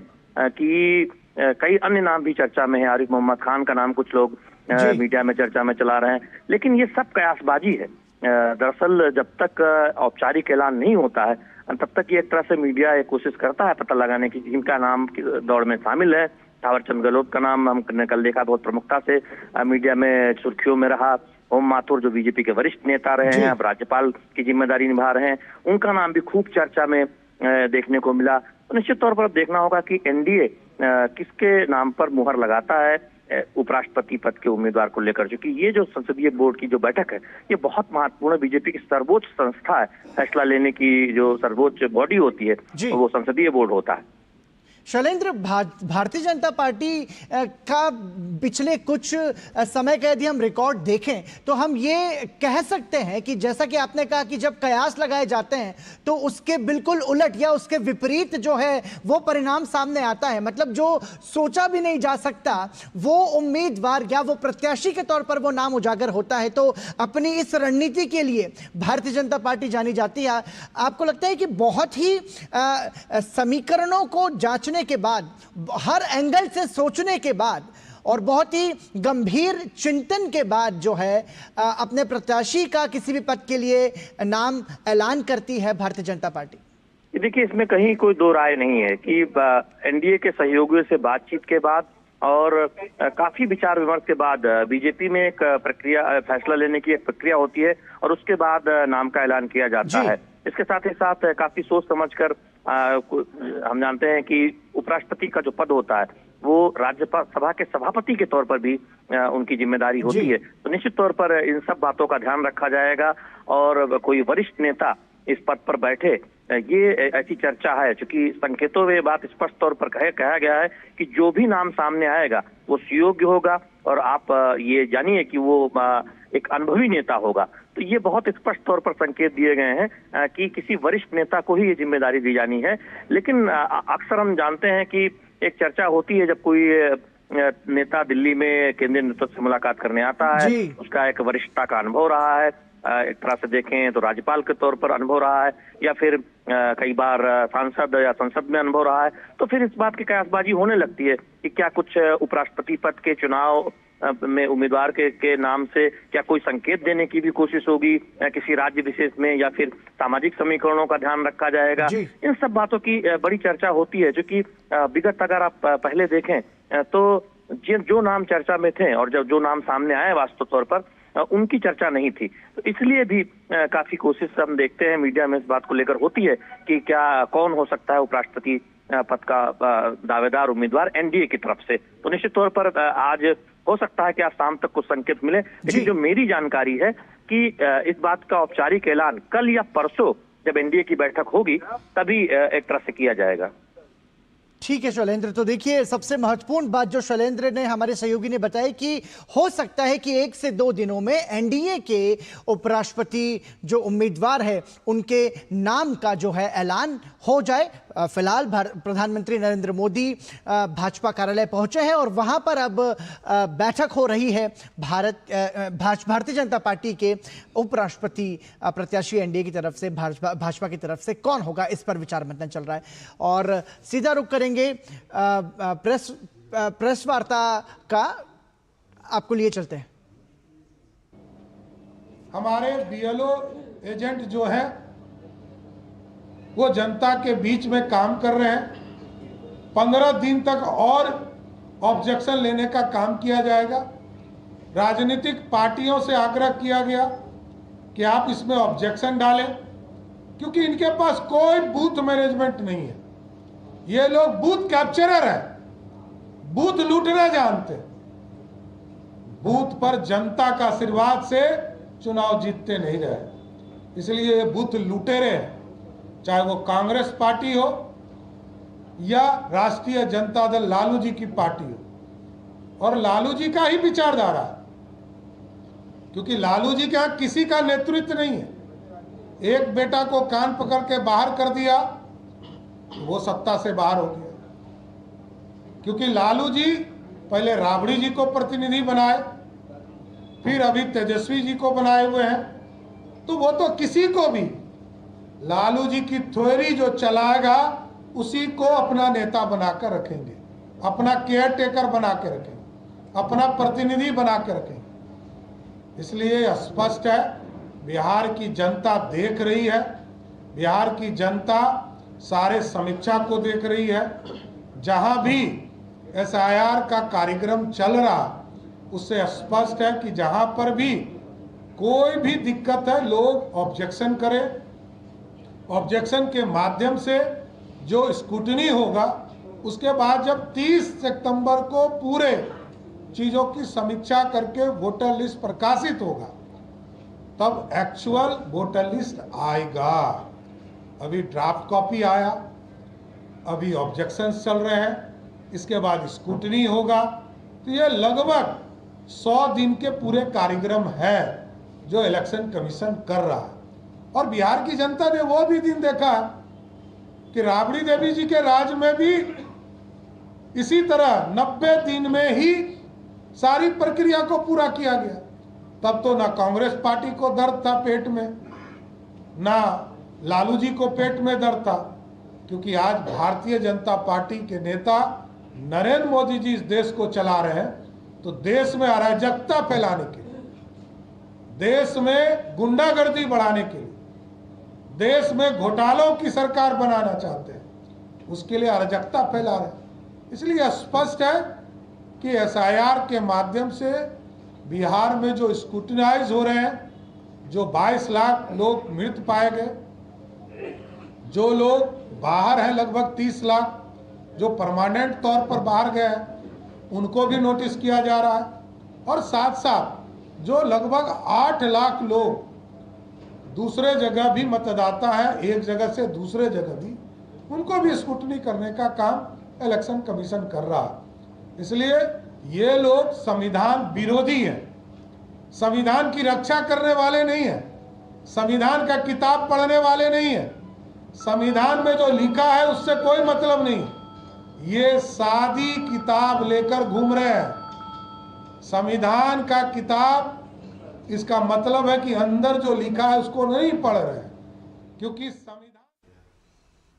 कि कई अन्य नाम भी चर्चा में है। आरिफ मोहम्मद खान का नाम कुछ लोग मीडिया में चर्चा में चला रहे हैं, लेकिन ये सब कयासबाजी है। दरअसल जब तक औपचारिक ऐलान नहीं होता है तब तक ये एक तरह से मीडिया एक कोशिश करता है पता लगाने की जिनका नाम दौड़ में शामिल है। थावरचंद गहलोत का नाम हमने कल देखा बहुत प्रमुखता से मीडिया में सुर्खियों में रहा। ओम माथुर जो बीजेपी के वरिष्ठ नेता रहे हैं, अब राज्यपाल की जिम्मेदारी निभा रहे हैं, उनका नाम भी खूब चर्चा में देखने को मिला। तो निश्चित तौर पर अब देखना होगा कि एनडीए किसके नाम पर मुहर लगाता है उपराष्ट्रपति पद के उम्मीदवार को लेकर, क्योंकि ये जो संसदीय बोर्ड की जो बैठक है ये बहुत महत्वपूर्ण है। बीजेपी की सर्वोच्च संस्था है, फैसला लेने की जो सर्वोच्च बॉडी होती है वो संसदीय बोर्ड होता है। शैलेंद्र, भारतीय जनता पार्टी का पिछले कुछ समय का यदि हम रिकॉर्ड देखें तो हम ये कह सकते हैं कि जैसा कि आपने कहा कि जब कयास लगाए जाते हैं तो उसके बिल्कुल उलट या उसके विपरीत जो है वो परिणाम सामने आता है। मतलब जो सोचा भी नहीं जा सकता वो उम्मीदवार या वो प्रत्याशी के तौर पर वो नाम उजागर होता है। तो अपनी इस रणनीति के लिए भारतीय जनता पार्टी जानी जाती है। आपको लगता है कि बहुत ही समीकरणों को जांचने के बाद, हर एंगल से सोचने के बाद और बहुत ही गंभीर चिंतन के बाद जो है अपने प्रत्याशी का किसी भी पद के लिए नाम ऐलान करती है भारतीय जनता पार्टी। देखिए इसमें कहीं कोई दो राय नहीं है कि एनडीए के सहयोगियों से बातचीत के बाद और काफी विचार विमर्श के बाद बीजेपी में एक प्रक्रिया, फैसला लेने की एक प्रक्रिया होती है और उसके बाद नाम का ऐलान किया जाता है। इसके साथ ही साथ काफी सोच समझकर हम जानते हैं कि उपराष्ट्रपति का जो पद होता है वो राज्यसभा के सभापति के तौर पर भी उनकी जिम्मेदारी होती है। तो निश्चित तौर पर इन सब बातों का ध्यान रखा जाएगा और कोई वरिष्ठ नेता इस पद पर बैठे, ये ऐसी चर्चा है। क्योंकि संकेतों में बात स्पष्ट तौर पर कहा गया है कि जो भी नाम सामने आएगा वो सुयोग्य होगा और आप ये जानिए कि वो एक अनुभवी नेता होगा। तो ये बहुत स्पष्ट तौर पर संकेत दिए गए हैं कि किसी वरिष्ठ नेता को ही ये जिम्मेदारी दी जानी है। लेकिन अक्सर हम जानते हैं कि एक चर्चा होती है जब कोई नेता दिल्ली में केंद्रीय नेतृत्व से मुलाकात करने आता है, उसका एक वरिष्ठता का अनुभव रहा है, एक तरह से देखें तो राज्यपाल के तौर पर अनुभव रहा है या फिर कई बार सांसद या संसद में अनुभव रहा है, तो फिर इस बात की कयासबाजी होने लगती है कि क्या कुछ उपराष्ट्रपति पद के चुनाव में उम्मीदवार के नाम से क्या कोई संकेत देने की भी कोशिश होगी किसी राज्य विशेष में, या फिर सामाजिक समीकरणों का ध्यान रखा जाएगा। इन सब बातों की बड़ी चर्चा होती है, क्योंकि विगत अगर आप पहले देखें तो जो नाम चर्चा में थे और जो नाम सामने आए वास्तव तौर पर उनकी चर्चा नहीं थी। तो इसलिए भी काफी कोशिश हम देखते हैं मीडिया में इस बात को लेकर होती है कि क्या कौन हो सकता है उपराष्ट्रपति पद का दावेदार उम्मीदवार एनडीए की तरफ से। तो निश्चित तौर पर आज हो सकता है कि आज शाम तक कुछ संकेत मिले, लेकिन जो मेरी जानकारी है कि इस बात का औपचारिक ऐलान कल या परसों जब एनडीए की बैठक होगी तभी एक तरह से किया जाएगा। ठीक है शैलेंद्र, तो देखिए सबसे महत्वपूर्ण बात जो शैलेंद्र ने हमारे सहयोगी ने बताई कि हो सकता है कि 1 से 2 दिनों में एनडीए के उपराष्ट्रपति जो उम्मीदवार है उनके नाम का जो है ऐलान हो जाए। फिलहाल प्रधानमंत्री नरेंद्र मोदी भाजपा कार्यालय पहुंचे हैं और वहां पर अब बैठक हो रही है भारतीय जनता पार्टी के उपराष्ट्रपति प्रत्याशी एनडीए की तरफ से, भाजपा की तरफ से कौन होगा, इस पर विचार मंथन चल रहा है। और सीधा रुख करेंगे प्रेस वार्ता का, आपको लिए चलते हैं। हमारे बीएलओ एजेंट जो है वो जनता के बीच में काम कर रहे हैं। 15 दिन तक और ऑब्जेक्शन लेने का काम किया जाएगा। राजनीतिक पार्टियों से आग्रह किया गया कि आप इसमें ऑब्जेक्शन डालें, क्योंकि इनके पास कोई बूथ मैनेजमेंट नहीं है। ये लोग बूथ कैप्चरर है, बूथ लूटना जानते। बूथ पर जनता का आशीर्वाद से चुनाव जीतते नहीं रहे, इसलिए ये बूथ लुटेरे हैं। चाहे वो कांग्रेस पार्टी हो या राष्ट्रीय जनता दल लालू जी की पार्टी हो, और लालू जी का ही विचारधारा है, क्योंकि लालू जी के यहाँ किसी का नेतृत्व नहीं है। एक बेटा को कान पकड़ के बाहर कर दिया, वो सत्ता से बाहर हो गया। क्योंकि लालू जी पहले राबड़ी जी को प्रतिनिधि बनाए, फिर अभी तेजस्वी जी को बनाए हुए हैं, तो वो तो किसी को भी लालू जी की थ्योरी जो चलाएगा उसी को अपना नेता बनाकर रखेंगे, अपना केयर टेकर बना के रखेंगे, अपना प्रतिनिधि बना के रखेंगे। इसलिए स्पष्ट है, बिहार की जनता देख रही है, बिहार की जनता सारे समीक्षा को देख रही है। जहां भी SIR का कार्यक्रम चल रहा, उससे स्पष्ट है कि जहां पर भी कोई भी दिक्कत है, लोग ऑब्जेक्शन करें। ऑब्जेक्शन के माध्यम से जो स्क्रूटनी होगा, उसके बाद जब 30 सितंबर को पूरे चीज़ों की समीक्षा करके वोटर लिस्ट प्रकाशित होगा, तब एक्चुअल वोटर लिस्ट आएगा। अभी ड्राफ्ट कॉपी आया, अभी ऑब्जेक्शंस चल रहे हैं, इसके बाद स्क्रूटनी होगा। तो ये लगभग 100 दिन के पूरे कार्यक्रम है जो इलेक्शन कमीशन कर रहा है। और बिहार की जनता ने वो भी दिन देखा कि राबड़ी देवी जी के राज में भी इसी तरह 90 दिन में ही सारी प्रक्रिया को पूरा किया गया। तब तो ना कांग्रेस पार्टी को दर्द था पेट में, ना लालू जी को पेट में दर्द था, क्योंकि आज भारतीय जनता पार्टी के नेता नरेंद्र मोदी जी इस देश को चला रहे हैं। तो देश में अराजकता फैलाने के लिए, देश में गुंडागर्दी बढ़ाने के लिए, देश में घोटालों की सरकार बनाना चाहते हैं, उसके लिए अराजकता फैला रहे हैं। इसलिए स्पष्ट है कि SIR के माध्यम से बिहार में जो स्क्रूटिनाइज हो रहे हैं, जो 22 लाख लोग मृत पाए गए, जो लोग बाहर हैं लगभग 30 लाख, जो परमानेंट तौर पर बाहर गए हैं, उनको भी नोटिस किया जा रहा है। और साथ साथ जो लगभग 8 लाख लोग दूसरे जगह भी मतदाता है, एक जगह से दूसरे जगह भी, उनको भी स्क्रूटनी करने का काम इलेक्शन कमीशन कर रहा है। इसलिए ये लोग संविधान विरोधी हैं, संविधान की रक्षा करने वाले नहीं हैं, संविधान का किताब पढ़ने वाले नहीं हैं, संविधान में जो लिखा है उससे कोई मतलब नहीं। ये सादी किताब लेकर घूम रहे हैं। संविधान का किताब, इसका मतलब है कि अंदर जो लिखा है उसको नहीं पढ़ रहे हैं, क्योंकि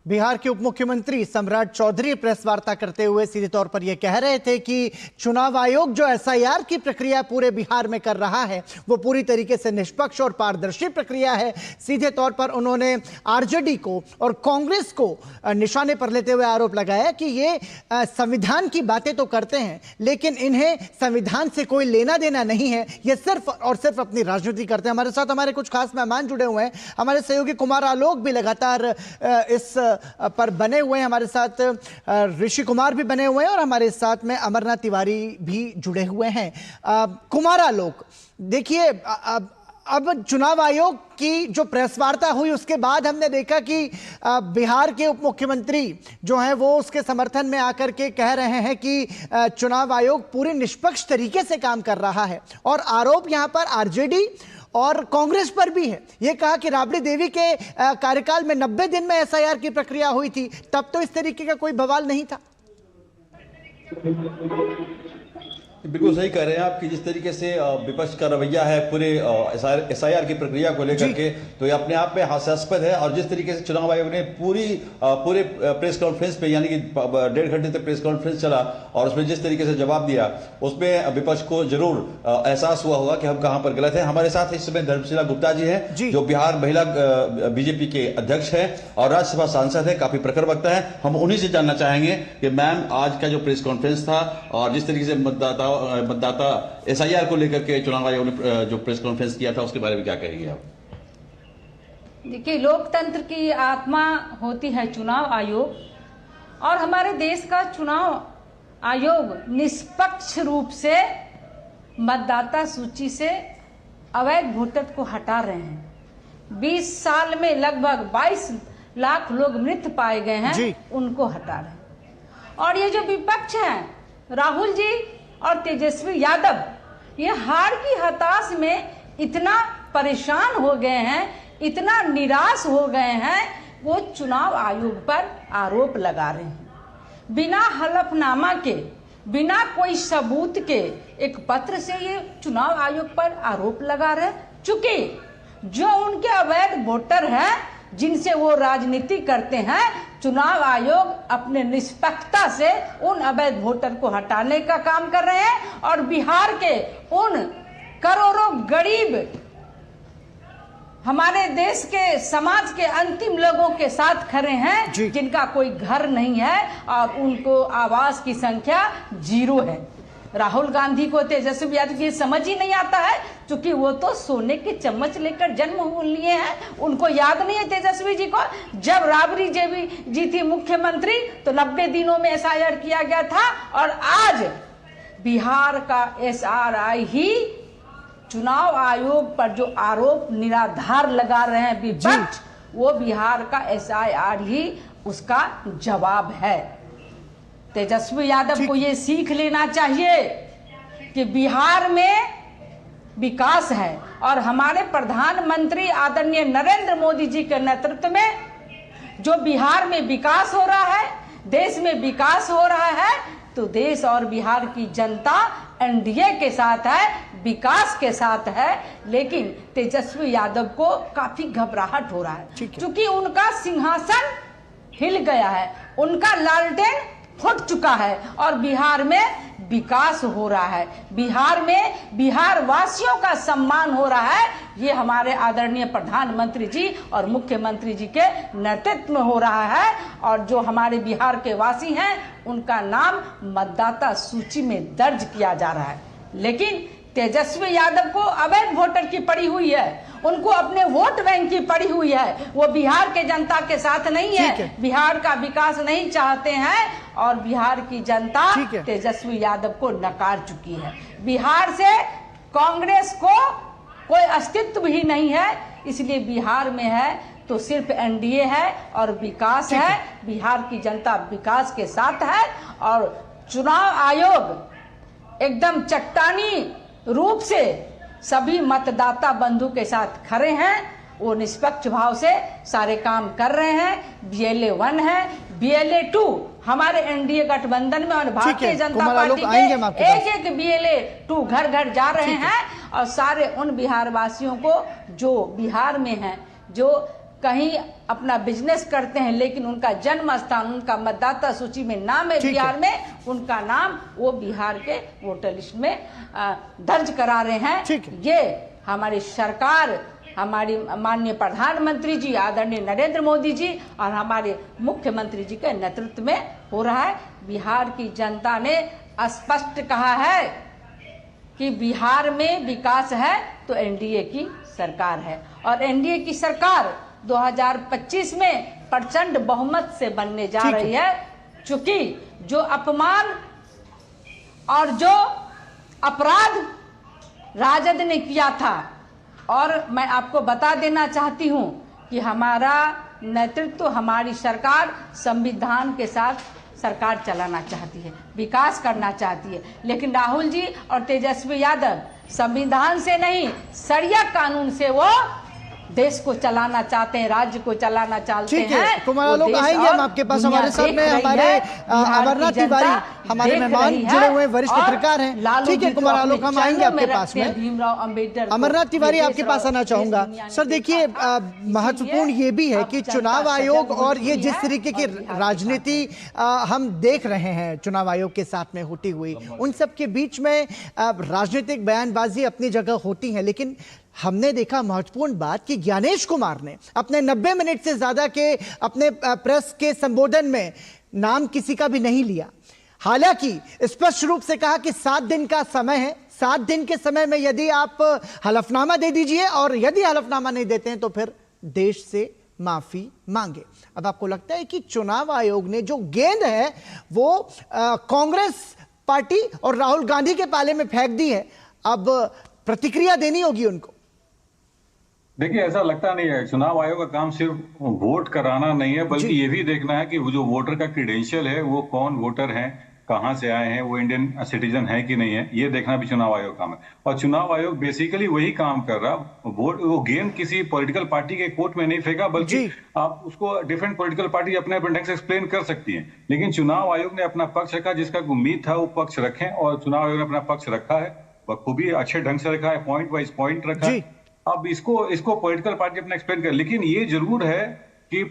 बिहार के उप मुख्यमंत्री सम्राट चौधरी प्रेस वार्ता करते हुए सीधे तौर पर यह कह रहे थे कि चुनाव आयोग जो SIR की प्रक्रिया पूरे बिहार में कर रहा है वो पूरी तरीके से निष्पक्ष और पारदर्शी प्रक्रिया है। सीधे तौर पर उन्होंने RJD को और कांग्रेस को निशाने पर लेते हुए आरोप लगाया कि ये संविधान की बातें तो करते हैं, लेकिन इन्हें संविधान से कोई लेना देना नहीं है, ये सिर्फ और सिर्फ अपनी राजनीति करते हैं। हमारे साथ हमारे कुछ खास मेहमान जुड़े हुए हैं। हमारे सहयोगी कुमार आलोक भी लगातार इस पर बने हुए हैं, हमारे साथ ऋषि कुमार भी बने हुए हैं और हमारे साथ में अमरनाथ तिवारी भी जुड़े हुए हैं। कुमार आलोक, देखिए अब चुनाव आयोग की जो प्रेस वार्ता हुई उसके बाद हमने देखा कि बिहार के उप मुख्यमंत्री जो हैं वो उसके समर्थन में आकर के कह रहे हैं कि चुनाव आयोग पूरी निष्पक्ष तरीके से काम कर रहा है, और आरोप यहां पर RJD और कांग्रेस पर भी है। यह कहा कि राबड़ी देवी के कार्यकाल में 90 दिन में SIR की प्रक्रिया हुई थी, तब तो इस तरीके का कोई बवाल नहीं था। बिल्कुल सही कह रहे हैं आप कि जिस तरीके से विपक्ष का रवैया है पूरे SIR की प्रक्रिया को लेकर के, तो ये अपने आप में हास्यास्पद है। और जिस तरीके से चुनाव आयोग ने पूरे प्रेस कॉन्फ्रेंस पे, यानी कि 1.5 घंटे तक प्रेस कॉन्फ्रेंस चला और उसमें जिस तरीके से जवाब दिया, उसमें विपक्ष को जरूर एहसास हुआ होगा कि हम कहां पर गलत हैं। हमारे साथ इस समय धर्मशिला गुप्ता जी हैं, जो बिहार महिला BJP के अध्यक्ष हैं और राज्यसभा सांसद है, काफी प्रखर वक्ता है। हम उन्हीं से जानना चाहेंगे कि मैम, आज का जो प्रेस कॉन्फ्रेंस था और जिस तरीके से मतदाता SIR को लेकर के चुनाव आयोग ने जो प्रेस कॉन्फ्रेंस किया था, उसके बारे में क्या कहेंगे आप? देखिए, लोकतंत्र की आत्मा होती है चुनाव आयोग, और हमारे देश का चुनाव आयोग निष्पक्ष रूप से मतदाता सूची से अवैध वोटर को हटा रहे हैं। 20 साल में लगभग 22 लाख लोग मृत पाए गए हैं, उनको हटा रहे हैं। और ये जो विपक्ष हैं, राहुल जी और तेजस्वी यादव, ये हार की हताश में इतना परेशान हो गए हैं इतना निराश हो गए हैं, वो चुनाव आयोग पर आरोप लगा रहे हैं। बिना हलफनामा के, बिना कोई सबूत के एक पत्र से ये चुनाव आयोग पर आरोप लगा रहे हैं। चूंकि जो उनके अवैध वोटर हैं, जिनसे वो राजनीति करते हैं, चुनाव आयोग अपने निष्पक्षता से उन अवैध वोटर को हटाने का काम कर रहे हैं और बिहार के उन करोड़ों गरीब, हमारे देश के समाज के अंतिम लोगों के साथ खड़े हैं, जिनका कोई घर नहीं है और उनको आवास की संख्या 0 है। राहुल गांधी को, तेजस्वी यादव की समझ ही नहीं आता है, क्योंकि वो तो सोने के चम्मच लेकर जन्म लिए हैं। उनको याद नहीं है तेजस्वी जी को, जब राबड़ी जी थी मुख्यमंत्री तो 90 दिनों में SIR किया गया था, और आज बिहार का SRI ही चुनाव आयोग पर जो आरोप निराधार लगा रहे हैं विपक्ष, वो बिहार का SIR ही उसका जवाब है। तेजस्वी यादव को ये सीख लेना चाहिए कि बिहार में विकास है और हमारे प्रधानमंत्री आदरणीय नरेंद्र मोदी जी के नेतृत्व में जो बिहार में विकास हो रहा है, देश में विकास हो रहा है, तो देश और बिहार की जनता NDA के साथ है, विकास के साथ है। लेकिन तेजस्वी यादव को काफी घबराहट हो रहा है, क्योंकि उनका सिंहासन हिल गया है, उनका लालटेन फूट चुका है और बिहार में विकास हो रहा है, बिहार में बिहार वासियों का सम्मान हो रहा है। ये हमारे आदरणीय प्रधानमंत्री जी और मुख्यमंत्री जी के नेतृत्व में हो रहा है, और जो हमारे बिहार के वासी हैं उनका नाम मतदाता सूची में दर्ज किया जा रहा है। लेकिन तेजस्वी यादव को अवैध वोटर की पड़ी हुई है, उनको अपने वोट बैंक की पड़ी हुई है, वो बिहार के जनता के साथ नहीं है, बिहार का विकास नहीं चाहते हैं और बिहार की जनता तेजस्वी यादव को नकार चुकी है। बिहार से कांग्रेस को कोई अस्तित्व ही नहीं है, इसलिए बिहार में है तो सिर्फ NDA है और विकास है, बिहार की जनता विकास के साथ है। और चुनाव आयोग एकदम चट्टानी रूप से सभी मतदाता बंधु के साथ खड़े हैं, वो निष्पक्ष भाव से सारे काम कर रहे हैं। BLA 1 है, BLA 2 हमारे NDA गठबंधन में और भारतीय जनता पार्टी के एक BLA 2 घर घर जा रहे हैं, और सारे उन बिहार वासियों को जो बिहार में हैं, जो कहीं अपना बिजनेस करते हैं लेकिन उनका जन्म स्थान, उनका मतदाता सूची में नाम है बिहार में, उनका नाम वो बिहार के वोटर लिस्ट में दर्ज करा रहे हैं। ये हमारी सरकार, हमारी माननीय प्रधानमंत्री जी आदरणीय नरेंद्र मोदी जी और हमारे मुख्यमंत्री जी के नेतृत्व में हो रहा है। बिहार की जनता ने स्पष्ट कहा है कि बिहार में विकास है तो NDA की सरकार है, और NDA की सरकार 2025 में प्रचंड बहुमत से बनने जा रही है। चूंकि जो अपमान और जो अपराध राजद ने किया था, और मैं आपको बता देना चाहती हूं कि हमारा नेतृत्व, हमारी सरकार संविधान के साथ सरकार चलाना चाहती है, विकास करना चाहती है। लेकिन राहुल जी और तेजस्वी यादव संविधान से नहीं, शरिया कानून से वो देश को चलाना चाहते हैं, राज्य को चलाना चाहते हैं। कुमार लोग आएंगे हम आपके पास, हमारे साथ में हमारे अमरनाथ तिवारी हमारे मेहमान जुड़े हुए वरिष्ठ पत्रकार हैं। ठीक है कुमार लोग, हम आएंगे आपके पास में। भीमराव अंबेडकर, अमरनाथ तिवारी आपके पास आना चाहूंगा। सर देखिए, महत्वपूर्ण ये भी है कि चुनाव आयोग और ये जिस तरीके की राजनीति हम देख रहे हैं चुनाव आयोग के साथ में होती हुई, उन सब के बीच में राजनीतिक बयानबाजी अपनी जगह होती है, लेकिन हमने देखा महत्वपूर्ण बात कि ज्ञानेश कुमार ने अपने 90 मिनट से ज्यादा के अपने प्रेस के संबोधन में नाम किसी का भी नहीं लिया। हालांकि स्पष्ट रूप से कहा कि 7 दिन का समय है, 7 दिन के समय में यदि आप हलफनामा दे दीजिए और यदि हलफनामा नहीं देते हैं तो फिर देश से माफी मांगे। अब आपको लगता है कि चुनाव आयोग ने जो गेंद है वो कांग्रेस पार्टी और राहुल गांधी के पाले में फेंक दी है, अब प्रतिक्रिया देनी होगी उनको? देखिए, ऐसा लगता नहीं है। चुनाव आयोग का काम सिर्फ वोट कराना नहीं है, बल्कि ये भी देखना है कि वो जो वोटर का क्रेडेंशियल है वो कौन वोटर है, कहाँ से आए हैं, वो इंडियन सिटीजन है कि नहीं है, ये देखना भी चुनाव आयोग का काम है। और चुनाव आयोग बेसिकली वही काम कर रहा, वो गेंद किसी पॉलिटिकल पार्टी के कोर्ट में नहीं फेंका, बल्कि आप उसको डिफरेंट पॉलिटिकल पार्टी अपने ढंग से एक्सप्लेन कर सकती है। लेकिन चुनाव आयोग ने अपना पक्ष रखा, जिसका उम्मीद था वो पक्ष रखें, और चुनाव आयोग ने अपना पक्ष रखा है, बखूबी अच्छे ढंग से रखा है, पॉइंट वाइज पॉइंट रखा है। अब इसको पॉलिटिकल पार्टी अपना एक्सप्लेन कर, लेकिन ये जरूर है कि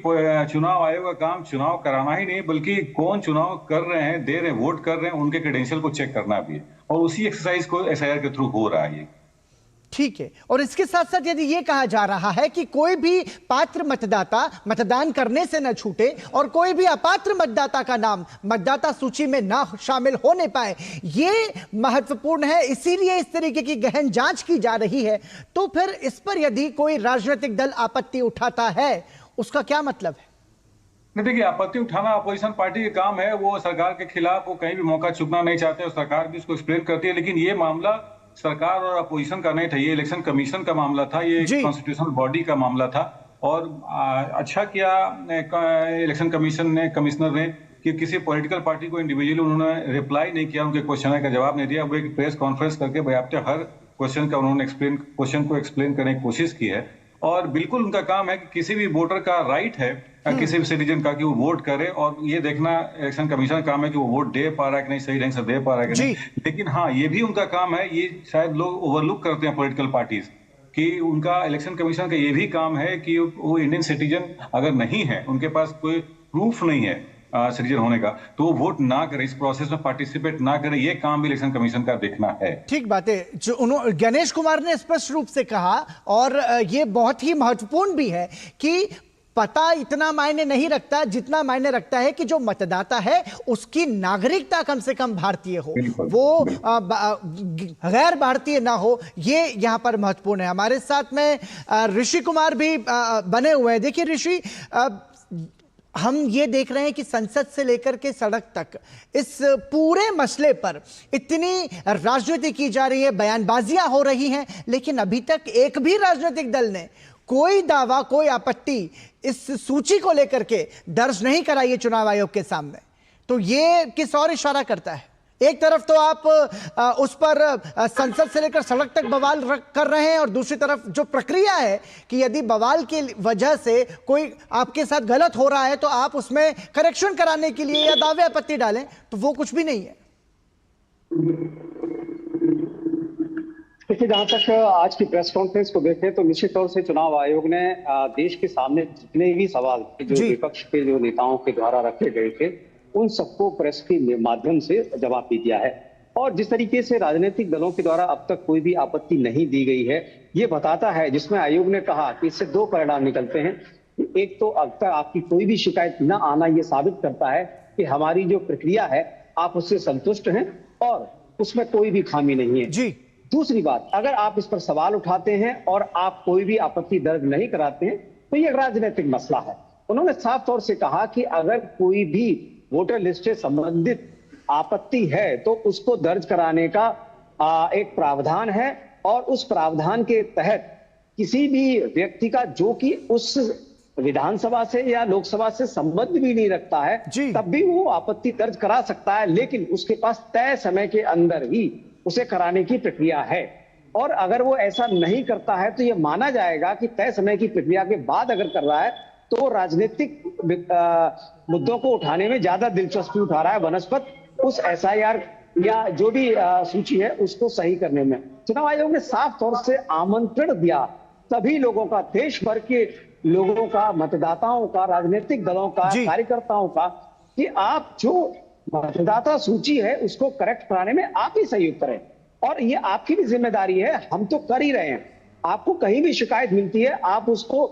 चुनाव आयोग का काम चुनाव कराना ही नहीं, बल्कि कौन चुनाव कर रहे हैं, दे रहे हैं, वोट कर रहे हैं, उनके क्रेडेंशियल को चेक करना भी है, और उसी एक्सरसाइज को एसआईआर के थ्रू हो रहा है। ठीक है। और इसके साथ साथ यदि ये कहा जा रहा है कि कोई भी पात्र मतदाता मतदान करने से न छूटे और कोई भी अपात्र मतदाता का नाम मतदाता सूची में ना शामिल होने पाए, ये महत्वपूर्ण है, इसीलिए इस तरीके की गहन जांच की जा रही है। तो फिर इस पर यदि कोई राजनीतिक दल आपत्ति उठाता है, उसका क्या मतलब है? नहीं, देखिए, आपत्ति उठाना अपोजिशन पार्टी का काम है, वो सरकार के खिलाफ वो कहीं भी मौका चुकना नहीं चाहते, और सरकार भी उसको एक्सप्लेन करती है। लेकिन ये मामला सरकार और अपोजिशन का नहीं था, ये इलेक्शन कमीशन का मामला था, ये कॉन्स्टिट्यूशनल बॉडी का मामला था। और अच्छा किया इलेक्शन कमीशन ने, कमिश्नर ने, कि किसी पॉलिटिकल पार्टी को इंडिविजुअली उन्होंने रिप्लाई नहीं किया, उनके क्वेश्चन का जवाब नहीं दिया। वो एक प्रेस कॉन्फ्रेंस करके बाकायदा हर क्वेश्चन का उन्होंने क्वेश्चन को एक्सप्लेन करने की कोशिश की है। और बिल्कुल उनका काम है कि किसी भी वोटर का राइट है, किसी भी सिटीजन का, कि वो वोट करे, और ये देखना इलेक्शन कमीशन का काम है कि वो वोट दे पा रहा है कि नहीं, सही ढंग से दे पा रहा है कि नहीं। लेकिन हाँ, ये भी उनका काम है, ये शायद लोग ओवरलुक करते हैं पॉलिटिकल पार्टीज, कि उनका इलेक्शन कमीशन का ये भी काम है कि वो इंडियन सिटीजन अगर नहीं है, उनके पास कोई प्रूफ नहीं है सिटीजन होने का, तो वो वोट ना करे, इस प्रोसेस में पार्टिसिपेट ना करे। ये काम भी इलेक्शन कमीशन का देखना है। ठीक बात है, जो उन्होंने गणेश कुमार ने स्पष्ट रूप से कहा, और ये बहुत ही महत्वपूर्ण भी है कि पता इतना मायने नहीं रखता जितना मायने रखता है कि जो मतदाता है उसकी नागरिकता कम से कम भारतीय हो, वो गैर भारतीय ना हो, ये यहां पर महत्वपूर्ण है। हमारे साथ में ऋषि कुमार भी बने हुए हैं। देखिए ऋषि, हम ये देख रहे हैं कि संसद से लेकर के सड़क तक इस पूरे मसले पर इतनी राजनीति की जा रही है, बयानबाजियां हो रही हैं, लेकिन अभी तक एक भी राजनीतिक दल ने कोई दावा, कोई आपत्ति इस सूची को लेकर के दर्ज नहीं कराई है चुनाव आयोग के सामने। तो ये किस और इशारा करता है? एक तरफ तो आप उस पर संसद से लेकर सड़क तक बवाल कर रहे हैं, और दूसरी तरफ जो प्रक्रिया है कि यदि बवाल की वजह से कोई आपके साथ गलत हो रहा है तो आप उसमें करेक्शन कराने के लिए या दावे आपत्ति डालें, तो वो कुछ भी नहीं है। देखिए, जहां तक आज की प्रेस कॉन्फ्रेंस को देखें तो निश्चित तौर से चुनाव आयोग ने देश के सामने जितने भी सवाल जो विपक्ष के जो नेताओं के द्वारा रखे गए थे, उन सबको प्रेस के माध्यम से जवाब भी दिया है। और जिस तरीके से राजनीतिक दलों के द्वारा अब तक कोई भी आपत्ति नहीं दी गई है, ये बताता है, जिसमें आयोग ने कहा कि इससे दो परिणाम निकलते हैं। एक तो अब तक आपकी कोई भी शिकायत न आना ये साबित करता है कि हमारी जो प्रक्रिया है आप उससे संतुष्ट हैं और उसमें कोई भी खामी नहीं है। जी। दूसरी बात, अगर आप इस पर सवाल उठाते हैं और आप कोई भी आपत्ति दर्ज नहीं कराते हैं तो ये राजनीतिक मसला है। उन्होंने साफ तौर से कहा कि अगर कोई भी वोटर लिस्ट से संबंधित आपत्ति है तो उसको दर्ज कराने का एक प्रावधान है, और उस प्रावधान के तहत किसी भी व्यक्ति का जो कि उस विधानसभा से या लोकसभा से संबंध भी नहीं रखता है, तब भी वो आपत्ति दर्ज करा सकता है, लेकिन उसके पास तय समय के अंदर ही उसे कराने की प्रक्रिया है। और अगर वो ऐसा नहीं करता है तो ये माना जाएगा कि तय समय की प्रक्रिया के बाद अगर कर रहा है तो राजनीतिक मुद्दों को उठाने में ज्यादा दिलचस्पी उठा रहा है बनस्पत उस एसआईआर या जो भी सूची है उसको सही करने में। चुनाव आयोग ने साफ तौर से आमंत्रण दिया सभी लोगों का, देश भर के लोगों का, मतदाताओं का, राजनीतिक दलों का, कार्यकर्ताओं का, कि आप जो मतदाता सूची है उसको करेक्ट कराने में आप ही सहयोग करें, और ये आपकी भी जिम्मेदारी है। हम तो कर ही रहे हैं। आपको कहीं भी शिकायत मिलती है आप उसको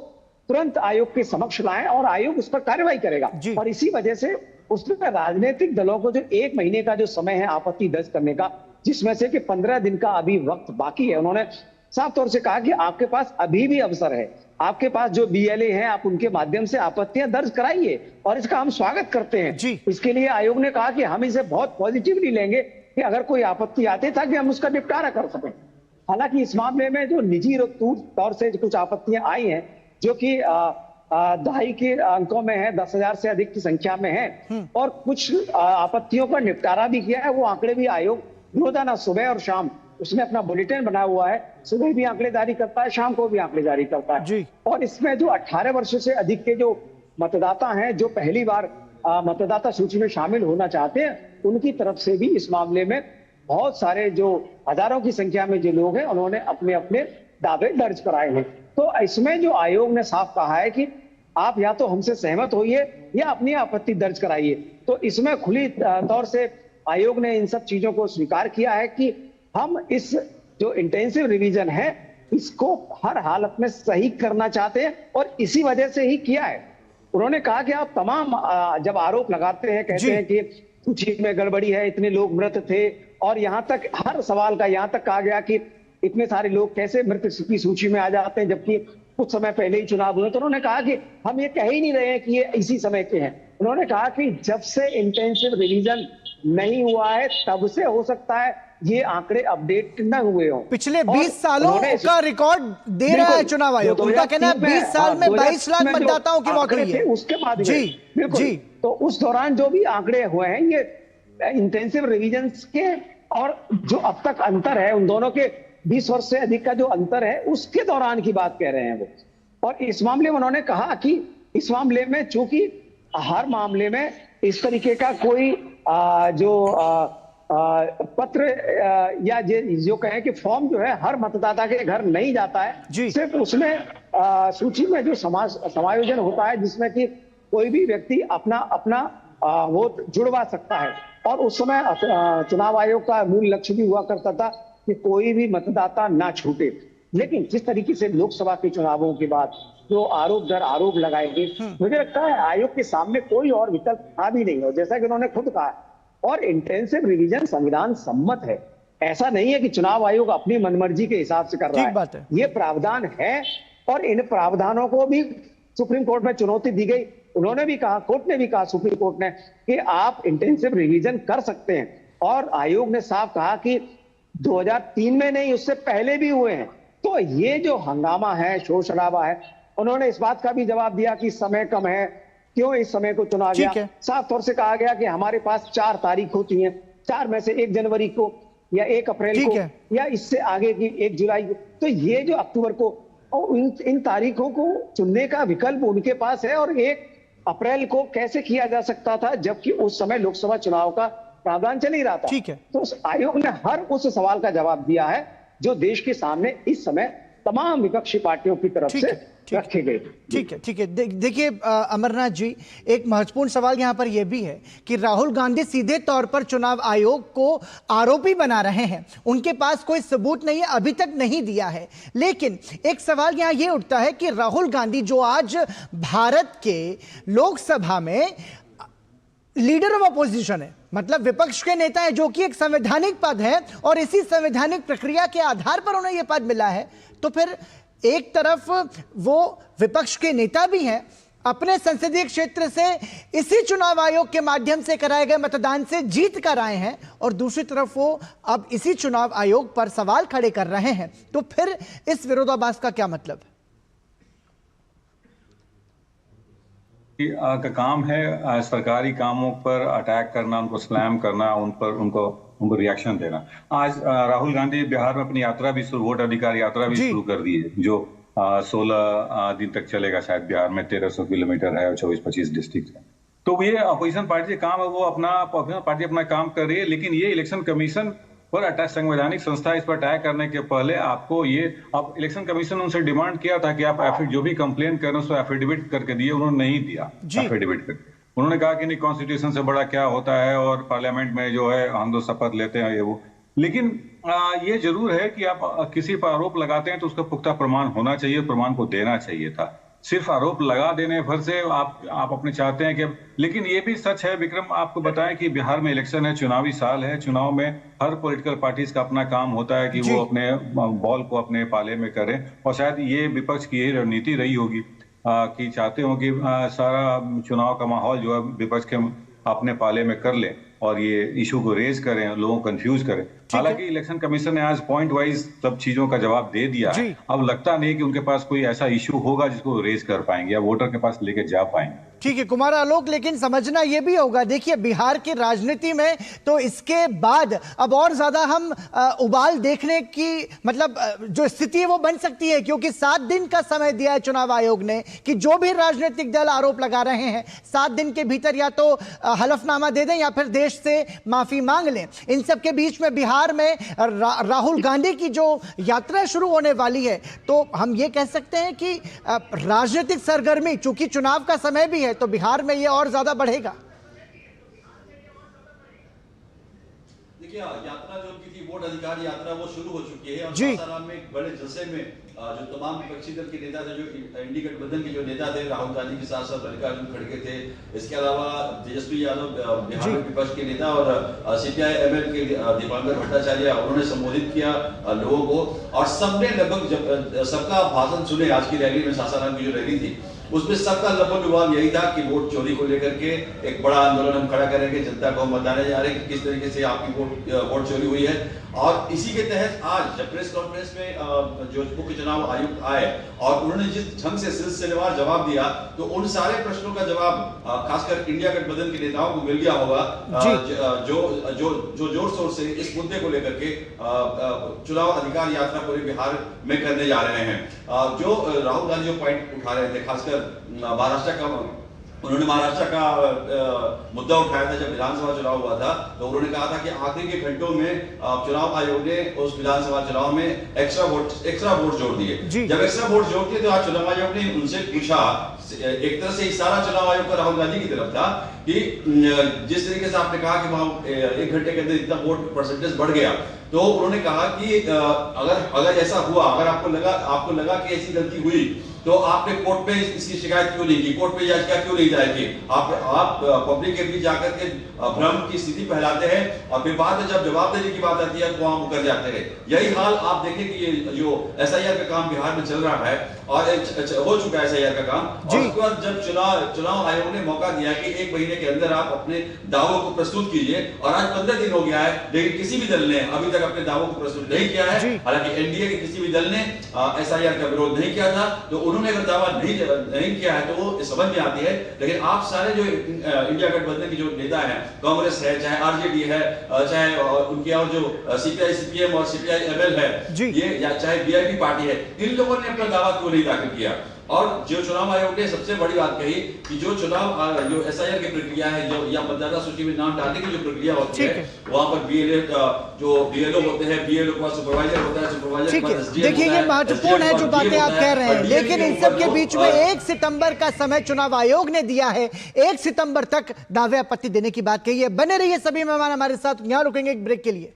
तुरंत आयोग के समक्ष लाएं और आयोग उस पर कार्रवाई करेगा। और इसी वजह से उसमें राजनीतिक दलों को जो 1 महीने का जो समय है आपत्ति दर्ज करने का, जिसमें से कि 15 दिन का अभी वक्त बाकी है, उन्होंने साफ तौर से कहा कि आपके पास अभी भी अवसर है, आपके पास जो बीएलए हैं आप उनके माध्यम से आपत्तियां दर्ज कराइए, और इसका हम स्वागत करते हैं। इसके लिए आयोग ने कहा कि हम इसे बहुत पॉजिटिवली लेंगे कि अगर कोई आपत्ति आती है ताकि हम उसका निपटारा कर सकें। हालांकि इस मामले में जो निजी तौर से कुछ आपत्तियां आई हैं जो कि दहाई के अंकों में है, 10,000 से अधिक की संख्या में है, और कुछ आपत्तियों का निपटारा भी किया है। वो आंकड़े भी आयोग रोजाना सुबह और शाम उसमें अपना बुलेटिन बना हुआ है, सुबह भी आंकड़े जारी करता है, शाम को भी आंकड़े जारी करता है। और इसमें जो 18 वर्षों से अधिक के जो मतदाता हैं, जो पहली बार मतदाता सूची में शामिल होना चाहते हैं, उनकी तरफ से भी इस मामले में बहुत सारे जो हजारों की संख्या में जो लोग हैं, उन्होंने अपने अपने दावे दर्ज कराए हैं। तो इसमें जो आयोग ने साफ कहा है कि आप या तो हमसे सहमत होइए या अपनी आपत्ति दर्ज कराइए। तो इसमें खुली तौर से आयोग ने इन सब चीजों को स्वीकार किया है कि हम इस जो इंटेंसिव रिवीजन है इसको हर हालत में सही करना चाहते हैं, और इसी वजह से ही किया है। उन्होंने कहा कि आप तमाम जब आरोप लगाते हैं, कहते हैं कि सूची में गड़बड़ी है, इतने लोग मृत थे, और यहाँ तक हर सवाल का यहाँ तक कहा गया कि इतने सारे लोग कैसे मृत की सूची में आ जाते हैं जबकि कुछ समय पहले ही चुनाव हुए। तो उन्होंने कहा कि हम ये कह ही नहीं रहे हैं कि ये इसी समय के हैं। उन्होंने कहा कि जब से इंटेंसिव रिवीजन नहीं हुआ है तब से हो सकता है ये आंकड़े अपडेट न हुए हों। पिछले 20 सालों का रिकॉर्ड दे रहा है चुनाव आयोग। उनका कहना है 20 साल में 22 लाख मतदाताओं की मौत हुई है। उसके बाद जी, तो उस दौरान जो भी आंकड़े हुए हैं ये इंटेंसिव रिवीजन के, और जो अब तक अंतर है उन दोनों के 20 वर्ष से अधिक का जो अंतर है उसके दौरान की बात कह रहे हैं वो। और इस मामले में उन्होंने कहा कि इस मामले में चूंकि हर मामले में इस तरीके का कोई पत्र या जो कहें कि फॉर्म जो है हर मतदाता के घर नहीं जाता है, सिर्फ उसमें सूची में जो समायोजन होता है जिसमें कि कोई भी व्यक्ति अपना अपना वोट जुड़वा सकता है। और उस समय चुनाव आयोग का मूल लक्ष्य भी हुआ करता था कि कोई भी मतदाता ना छूटे। लेकिन जिस तरीके से लोकसभा के चुनावों के बाद जो आरोप दर आरोप लगाए गए, मुझे लगता है आयोग के सामने कोई और विकल्प था भी नहीं। और जैसा कि उन्होंने खुद कहा, और इंटेंसिव रिवीजन संविधान सम्मत है, ऐसा नहीं है कि चुनाव आयोग अपनी मनमर्जी के हिसाब से कर रहा है। ये प्रावधान है और इन प्रावधानों को भी सुप्रीम कोर्ट में चुनौती दी गई। उन्होंने भी कहा, कोर्ट ने भी कहा, सुप्रीम कोर्ट ने, कि आप इंटेंसिव रिवीजन कर सकते हैं। और आयोग ने साफ कहा कि 2003 में नहीं, उससे पहले भी हुए हैं। तो ये जो हंगामा है, शोर शराबा है, उन्होंने इस बात का भी जवाब दिया कि समय कम है, क्यों इस समय को चुना गया। साफ तौर से कहा गया कि हमारे पास 4 तारीख होती हैं, 4 में से 1 जनवरी को या 1 अप्रैल को या इससे आगे की 1 जुलाई को। तो ये जो अक्टूबर को, और इन तारीखों को चुनने का विकल्प उनके पास है। और 1 अप्रैल को कैसे किया जा सकता था जबकि उस समय लोकसभा चुनाव का प्रावधान चल ही रहा था। तो आयोग ने हर उस सवाल का जवाब दिया है जो देश के सामने इस समय तमाम विपक्षी पार्टियों की तरफ से रखे गए। ठीक है। देखिए अमरनाथ जी, एक महत्वपूर्ण सवाल यहाँ पर यह भी है कि राहुल गांधी सीधे तौर पर चुनाव आयोग को आरोपी बना रहे हैं। उनके पास कोई सबूत नहीं है, अभी तक नहीं दिया है। लेकिन एक सवाल यहाँ ये उठता है कि राहुल गांधी जो आज भारत के लोकसभा में लीडर ऑफ अपोजिशन है, मतलब विपक्ष के नेता है, जो कि एक संवैधानिक पद है, और इसी संवैधानिक प्रक्रिया के आधार पर उन्हें यह पद मिला है, तो फिर एक तरफ वो विपक्ष के नेता भी हैं, अपने संसदीय क्षेत्र से इसी चुनाव आयोग के माध्यम से कराए गए मतदान से जीत कर आए हैं, और दूसरी तरफ वो अब इसी चुनाव आयोग पर सवाल खड़े कर रहे हैं। तो फिर इस विरोधाभास का क्या मतलब है? का काम है सरकारी कामों पर अटैक करना, उनको स्लैम करना, उनको रिएक्शन देना। आज राहुल गांधी बिहार में अपनी यात्रा भी वोट अधिकार यात्रा भी शुरू कर दी है, जो 16 दिन तक चलेगा शायद। बिहार में 1300 किलोमीटर है और 24-25 डिस्ट्रिक्ट है। तो ये अपोजिशन पार्टी का काम है, वो अपना काम कर रही है। लेकिन ये इलेक्शन कमीशन पर अटैक, संवैधानिक संस्था इस पर अटैक करने के पहले आपको ये, अब इलेक्शन कमीशन उनसे डिमांड किया था कि आप जो भी कंप्लेन कर रहे हैं उसको एफिडेविट करके दिए, उन्होंने नहीं दिया एफिडेविट करके। उन्होंने कहा कि नहीं, कॉन्स्टिट्यूशन से बड़ा क्या होता है, और पार्लियामेंट में जो है हम तो शपथ लेते हैं ये वो। लेकिन ये जरूर है कि आप किसी पर आरोप लगाते हैं तो उसका पुख्ता प्रमाण होना चाहिए, प्रमाण को देना चाहिए था। सिर्फ आरोप लगा देने भर से आप अपने चाहते हैं कि, लेकिन ये भी सच है विक्रम, आपको बताएं कि बिहार में इलेक्शन है, चुनावी साल है। चुनाव में हर पॉलिटिकल पार्टीज का अपना काम होता है कि वो अपने बॉल को अपने पाले में करें। और शायद ये विपक्ष की यही रणनीति रही होगी कि चाहते हो कि सारा चुनाव का माहौल जो है विपक्ष के अपने पाले में कर ले। और ये इशू को रेज करें, लोगों को कंफ्यूज करें। हालांकि इलेक्शन कमीशन ने आज पॉइंट वाइज सब चीजों का जवाब दे दिया है। अब लगता नहीं कि उनके पास कोई ऐसा इशू होगा जिसको रेज कर पाएंगे या वोटर के पास लेके जा पाएंगे। ठीक है कुमार आलोक, लेकिन समझना यह भी होगा, देखिए बिहार की राजनीति में तो इसके बाद अब और ज्यादा हम उबाल देखने की मतलब जो स्थिति है वो बन सकती है, क्योंकि 7 दिन का समय दिया है चुनाव आयोग ने कि जो भी राजनीतिक दल आरोप लगा रहे हैं 7 दिन के भीतर या तो हलफनामा दे दें या फिर देश से माफी मांग लें। इन सब के बीच में बिहार में राहुल गांधी की जो यात्रा शुरू होने वाली है, तो हम ये कह सकते हैं कि राजनीतिक सरगर्मी, चूंकि चुनाव का समय भी है तो बिहार में ये और ज्यादा बढ़ेगा। देखिए यात्रा जो उनकी थी वोट अधिकार यात्रा वो शुरू हो चुकी है और सासाराम में एक बड़े जलसे में जो तमाम विपक्षी दल के नेता थे, जो एनडीए गठबंधन के जो नेता थे, राहुल गांधी के साथ साथ मल्लिकार्जुन खड़गे थे, इसके अलावा तेजस्वी यादव बिहार में विपक्ष के नेता और सीपीआई एमएल के दीपांकर भट्टाचार्य, उन्होंने संबोधित किया लोगों को और सबने लगभग सबका भाषण सुने। आज की रैली में सासाराम की जो रैली थी उसमें सबका लगभग विवाद यही था कि वोट चोरी को लेकर के एक बड़ा आंदोलन हम खड़ा करेंगे, जनता को हम बताने जा रहे हैं कि किस तरीके से आपकी वोट चोरी हुई है। और इसी के तहत आज जब प्रेस कॉन्फ्रेंस में जो मुख्य चुनाव आयुक्त आए और उन्होंने जिस ढंग से सिलसिलेवार जवाब दिया, तो उन सारे प्रश्नों का जवाब खासकर इंडिया गठबंधन के नेताओं को मिल गया होगा, जो जोर शोर से इस मुद्दे को लेकर के चुनाव अधिकार यात्रा पूरे बिहार में करने जा रहे हैं। जो राहुल गांधी जो पॉइंट उठा रहे थे, खासकर महाराष्ट्र का, उन्होंने महाराष्ट्र का मुद्दा उठाया था। जब विधानसभा चुनाव हुआ था तो उन्होंने कहा था कि आखिरी के घंटों में चुनाव आयोग ने उस विधानसभा चुनाव में एक्स्ट्रा वोट जोड़ दिए। जब एक्स्ट्रा वोट जोड़ दिए तो आज चुनाव आयोग ने उनसे पूछा, एक तरह से इशारा चुनाव आयोग का राहुल गांधी की तरफ था कि जिस तरीके से आपने कहा कि वहां 1 घंटे के अंदर इतना वोट परसेंटेज बढ़ गया, तो उन्होंने कहा कि अगर ऐसा हुआ, अगर आपको लगा कि ऐसी गलती हुई तो आपने कोर्ट पे इसकी शिकायत क्यों नहीं की, कोर्ट पे याचिका क्यों नहीं दायर की? आप पब्लिक के बीच जाकर के भ्रम की स्थिति फैलाते हैं और फिर बाद में जब जवाब देने की बात आती है तो वहां मुकर जाते हैं। यही हाल आप देखें कि ये जो एसआईआर का काम बिहार में चल रहा है और हो चुका है एसआईआर का काम, और उसके बाद जब चुनाव आयोग ने मौका दिया कि 1 महीने के अंदर आप अपने दावों को प्रस्तुत कीजिए, और आज 15 दिन हो गया है लेकिन किसी भी दल ने अभी तक अपने दावों को प्रस्तुत नहीं किया है। हालांकि एनडीए के किसी भी दल ने एसआईआर का विरोध नहीं किया था, तो उन्होंने अगर दावा नहीं किया है तो वो समझ में आती है। लेकिन आप सारे जो इंडिया गठबंधन के जो नेता हैं, कांग्रेस है, चाहे आरजेडी है, चाहे उनके और जो सीपीआई सीपीएम और सीपीआई एमएल है, ये या चाहे बीआईपी पार्टी है, इन लोगों ने अपना दावा क्यों नहीं दाखिल किया? और जो चुनाव आयोग ने सबसे बड़ी बात कही कि जो एसआईआर की प्रक्रिया है, जो या मतदाता सूची में नाम डालने की जो प्रक्रिया होती है, वहां पर जो बीएलओ होते हैं, बीएलओ का सुपरवाइजर होता है, सुपरवाइजर का एसडीएम। देखिए ये महत्वपूर्ण है जो बातें आप कह रहे हैं, लेकिन इन सब के बीच में 1 सितंबर का समय चुनाव आयोग ने दिया है। 1 सितंबर तक दावे आपत्ति देने की बात कही है। बने रहिए सभी मेहमान हमारे साथ, यहां रुकेंगे एक ब्रेक के लिए।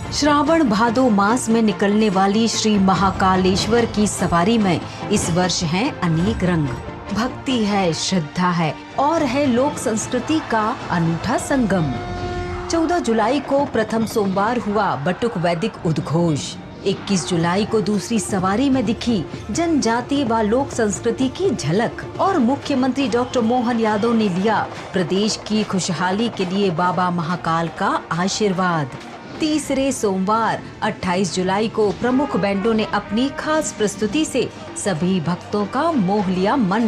श्रावण भादो मास में निकलने वाली श्री महाकालेश्वर की सवारी में इस वर्ष हैं अनेक रंग। भक्ति है, श्रद्धा है और है लोक संस्कृति का अनूठा संगम। 14 जुलाई को प्रथम सोमवार हुआ बटुक वैदिक उद्घोष। 21 जुलाई को दूसरी सवारी में दिखी जनजाति व लोक संस्कृति की झलक और मुख्यमंत्री डॉक्टर मोहन यादव ने लिया प्रदेश की खुशहाली के लिए बाबा महाकाल का आशीर्वाद। तीसरे सोमवार 28 जुलाई को प्रमुख बैंडों ने अपनी खास प्रस्तुति से सभी भक्तों का मोह लिया मन।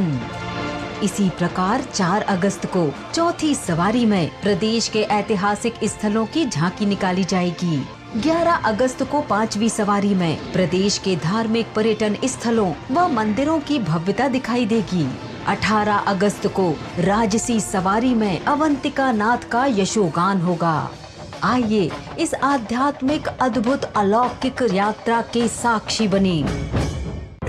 इसी प्रकार 4 अगस्त को चौथी सवारी में प्रदेश के ऐतिहासिक स्थलों की झांकी निकाली जाएगी। 11 अगस्त को 5वीं सवारी में प्रदेश के धार्मिक पर्यटन स्थलों व मंदिरों की भव्यता दिखाई देगी। 18 अगस्त को राजसी सवारी में अवंतिका नाथ का यशोगान होगा। आइए इस आध्यात्मिक अद्भुत अलौकिक यात्रा के साक्षी बने।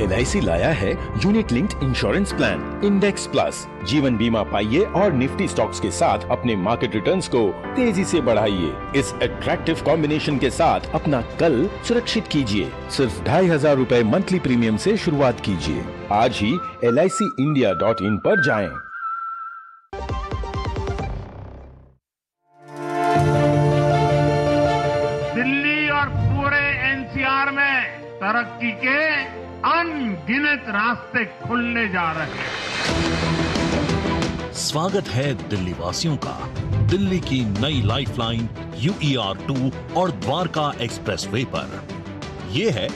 LIC लाया है unit linked insurance plan index plus. जीवन बीमा पाइए और निफ्टी स्टॉक्स के साथ अपने मार्केट रिटर्न्स को तेजी से बढ़ाइए। इस अट्रैक्टिव कॉम्बिनेशन के साथ अपना कल सुरक्षित कीजिए। सिर्फ 2500 रुपए मंथली प्रीमियम से शुरुआत कीजिए। आज ही LICindia.in पर जाएं। दिल्ली और पूरे एनसीआर में तरक्की के अनगिनत रास्ते खुलने जा रहे हैं। स्वागत है दिल्ली वासियों का दिल्ली की नई लाइफलाइन UER2 और द्वारका एक्सप्रेसवे पर। ये है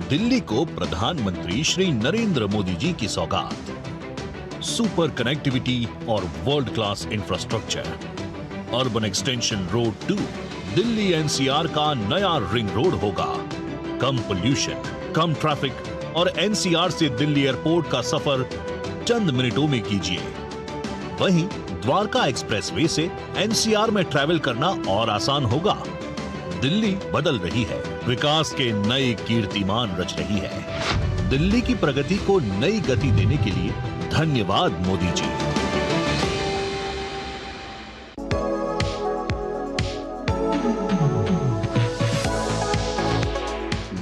दिल्ली को प्रधानमंत्री श्री नरेंद्र मोदी जी की सौगात। सुपर कनेक्टिविटी और world class infrastructure. Urban extension road 2 Delhi NCR का नया रिंग रोड होगा। कम पोल्यूशन, कम ट्रैफिक और NCR से दिल्ली एयरपोर्ट का सफर चंद मिनटों में कीजिए। वहीं द्वारका एक्सप्रेसवे से NCR में ट्रैवल करना और आसान होगा। दिल्ली बदल रही है, विकास के नए कीर्तिमान रच रही है। दिल्ली की प्रगति को नई गति देने के लिए धन्यवाद मोदी जी।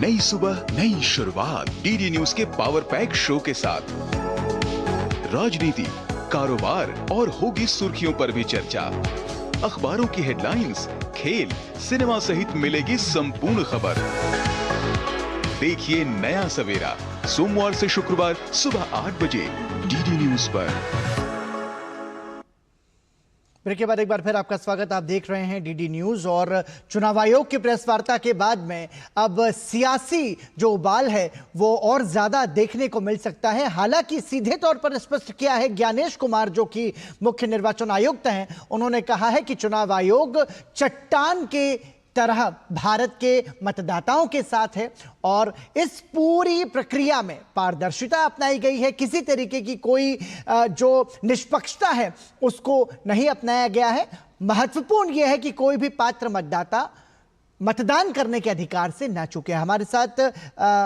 नई सुबह, नई शुरुआत। डीडी न्यूज के पावर पैक शो के साथ राजनीति, कारोबार और होगी सुर्खियों पर भी चर्चा। अखबारों की हेडलाइंस, खेल, सिनेमा सहित मिलेगी संपूर्ण खबर। देखिए नया सवेरा सोमवार से शुक्रवार सुबह 8 बजे डीडी न्यूज पर। ब्रेक के बाद एक बार फिर आपका स्वागत। आप देख रहे हैं डीडी न्यूज और चुनाव आयोग की प्रेस वार्ता के बाद में अब सियासी जो उबाल है वो और ज्यादा देखने को मिल सकता है। हालांकि सीधे तौर पर स्पष्ट किया है ज्ञानेश कुमार जो कि मुख्य निर्वाचन आयुक्त हैं, उन्होंने कहा है कि चुनाव आयोग चट्टान के तरह भारत के मतदाताओं के साथ है और इस पूरी प्रक्रिया में पारदर्शिता अपनाई गई है। किसी तरीके की कोई जो निष्पक्षता है उसको नहीं अपनाया गया है। महत्वपूर्ण यह है कि कोई भी पात्र मतदाता मतदान करने के अधिकार से ना चूके। हमारे साथ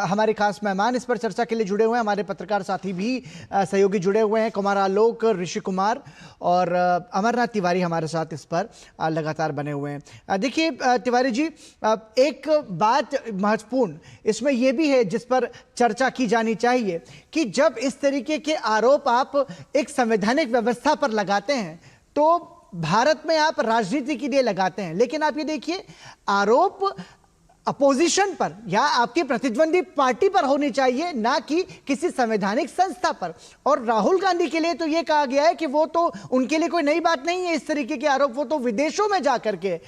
हमारे खास मेहमान इस पर चर्चा के लिए जुड़े हुए हैं। हमारे पत्रकार साथी भी सहयोगी जुड़े हुए हैं, कुमार आलोक, ऋषि कुमार और अमरनाथ तिवारी हमारे साथ इस पर लगातार बने हुए हैं। देखिए तिवारी जी, एक बात महत्वपूर्ण इसमें यह भी है जिस पर चर्चा की जानी चाहिए कि जब इस तरीके के आरोप आप एक संवैधानिक व्यवस्था पर लगाते हैं तो भारत में आप राजनीति के लिए लगाते हैं, लेकिन आप ये देखिए आरोप अपोजिशन पर या आपकी प्रतिद्वंदी पार्टी पर होनी चाहिए, ना कि किसी संवैधानिक संस्था पर। और राहुल गांधी के लिए तो ये कहा गया है कि वो तो उनके लिए कोई नई बात नहीं है इस तरीके के आरोप। वो तो विदेशों में जाकर के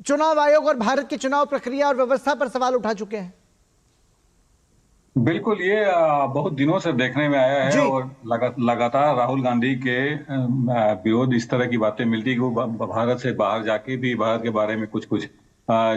चुनाव आयोग और भारत की चुनाव प्रक्रिया और व्यवस्था पर सवाल उठा चुके हैं। बिल्कुल, ये बहुत दिनों से देखने में आया है और लगातार राहुल गांधी के विरोध इस तरह की बातें मिलती है कि वो भारत से बाहर जाके भी भारत के बारे में कुछ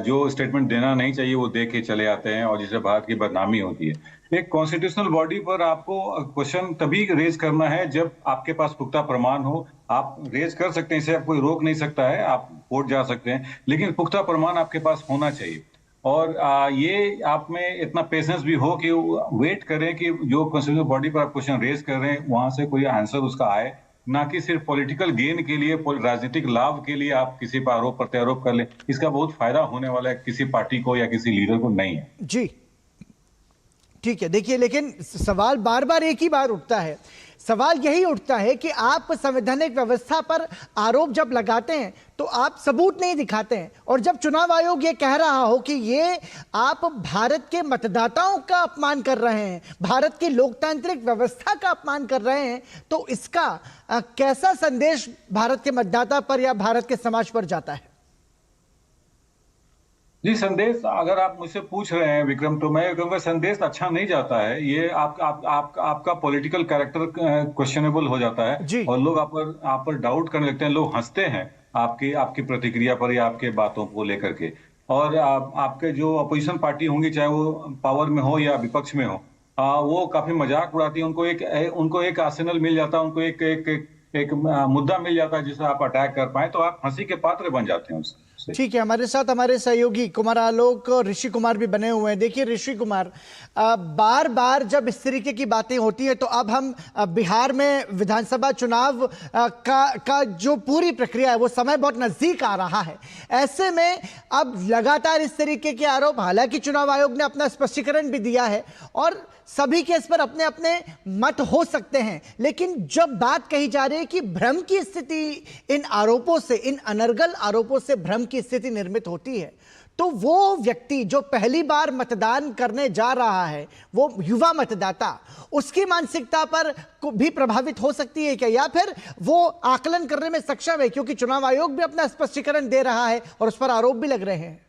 जो स्टेटमेंट देना नहीं चाहिए वो दे के चले आते हैं और जिससे भारत की बदनामी होती है। एक कॉन्स्टिट्यूशनल बॉडी पर आपको क्वेश्चन तभी रेज करना है जब आपके पास पुख्ता प्रमाण हो। आप रेज कर सकते हैं, इसे आप कोई रोक नहीं सकता है, आप कोर्ट जा सकते हैं, लेकिन पुख्ता प्रमाण आपके पास होना चाहिए। और ये आप में इतना पेशेंस भी हो कि वेट करें कि जो कॉन्स्टिट्यूशनल बॉडी पर आप क्वेश्चन रेज कर रहे हैं वहां से कोई आंसर उसका आए, ना कि सिर्फ पॉलिटिकल गेन के लिए, राजनीतिक लाभ के लिए आप किसी पर आरोप प्रत्यारोप कर लें। इसका बहुत फायदा होने वाला है किसी पार्टी को या किसी लीडर को नहीं है। जी ठीक है, देखिए लेकिन सवाल बार बार एक ही बार उठता है। सवाल यही उठता है कि आप संवैधानिक व्यवस्था पर आरोप जब लगाते हैं तो आप सबूत नहीं दिखाते हैं, और जब चुनाव आयोग ये कह रहा हो कि ये आप भारत के मतदाताओं का अपमान कर रहे हैं, भारत की लोकतांत्रिक व्यवस्था का अपमान कर रहे हैं, तो इसका कैसा संदेश भारत के मतदाता पर या भारत के समाज पर जाता है? जी, संदेश अगर आप मुझसे पूछ रहे हैं विक्रम, तो मैं कहूँगा संदेश अच्छा नहीं जाता है। ये आपका पॉलिटिकल कैरेक्टर क्वेश्चनेबल हो जाता है और लोग आप पर डाउट करने लगते हैं, लोग हंसते हैं आपकी प्रतिक्रिया पर या आपके बातों को लेकर के। और आपके जो अपोजिशन पार्टी होंगी, चाहे वो पावर में हो या विपक्ष में हो, वो काफी मजाक उड़ाती है। उनको एक आर्सेनल मिल जाता है, उनको एक मुद्दा मिल जाता है जिसे आप अटैक कर पाए, तो आप हंसी के पात्र बन जाते हैं उससे। ठीक है, हमारे साथ हमारे सहयोगी कुमार आलोक और ऋषि कुमार भी बने हुए हैं। देखिए ऋषि कुमार, बार बार जब इस तरीके की बातें होती है तो अब हम बिहार में विधानसभा चुनाव का जो पूरी प्रक्रिया है वो समय बहुत नजदीक आ रहा है। ऐसे में अब लगातार इस तरीके के आरोप, हालांकि चुनाव आयोग ने अपना स्पष्टीकरण भी दिया है और सभी के इस पर अपने अपने मत हो सकते हैं, लेकिन जब बात कही जा रही है कि भ्रम की स्थिति इन आरोपों से, इन अनर्गल आरोपों से भ्रम की स्थिति निर्मित होती है तो वो व्यक्ति जो पहली बार मतदान करने जा रहा है, वो युवा मतदाता, उसकी मानसिकता पर भी प्रभावित हो सकती है क्या, या फिर वो आकलन करने में सक्षम है? क्योंकि चुनाव आयोग भी अपना स्पष्टीकरण दे रहा है और उस पर आरोप भी लग रहे हैं।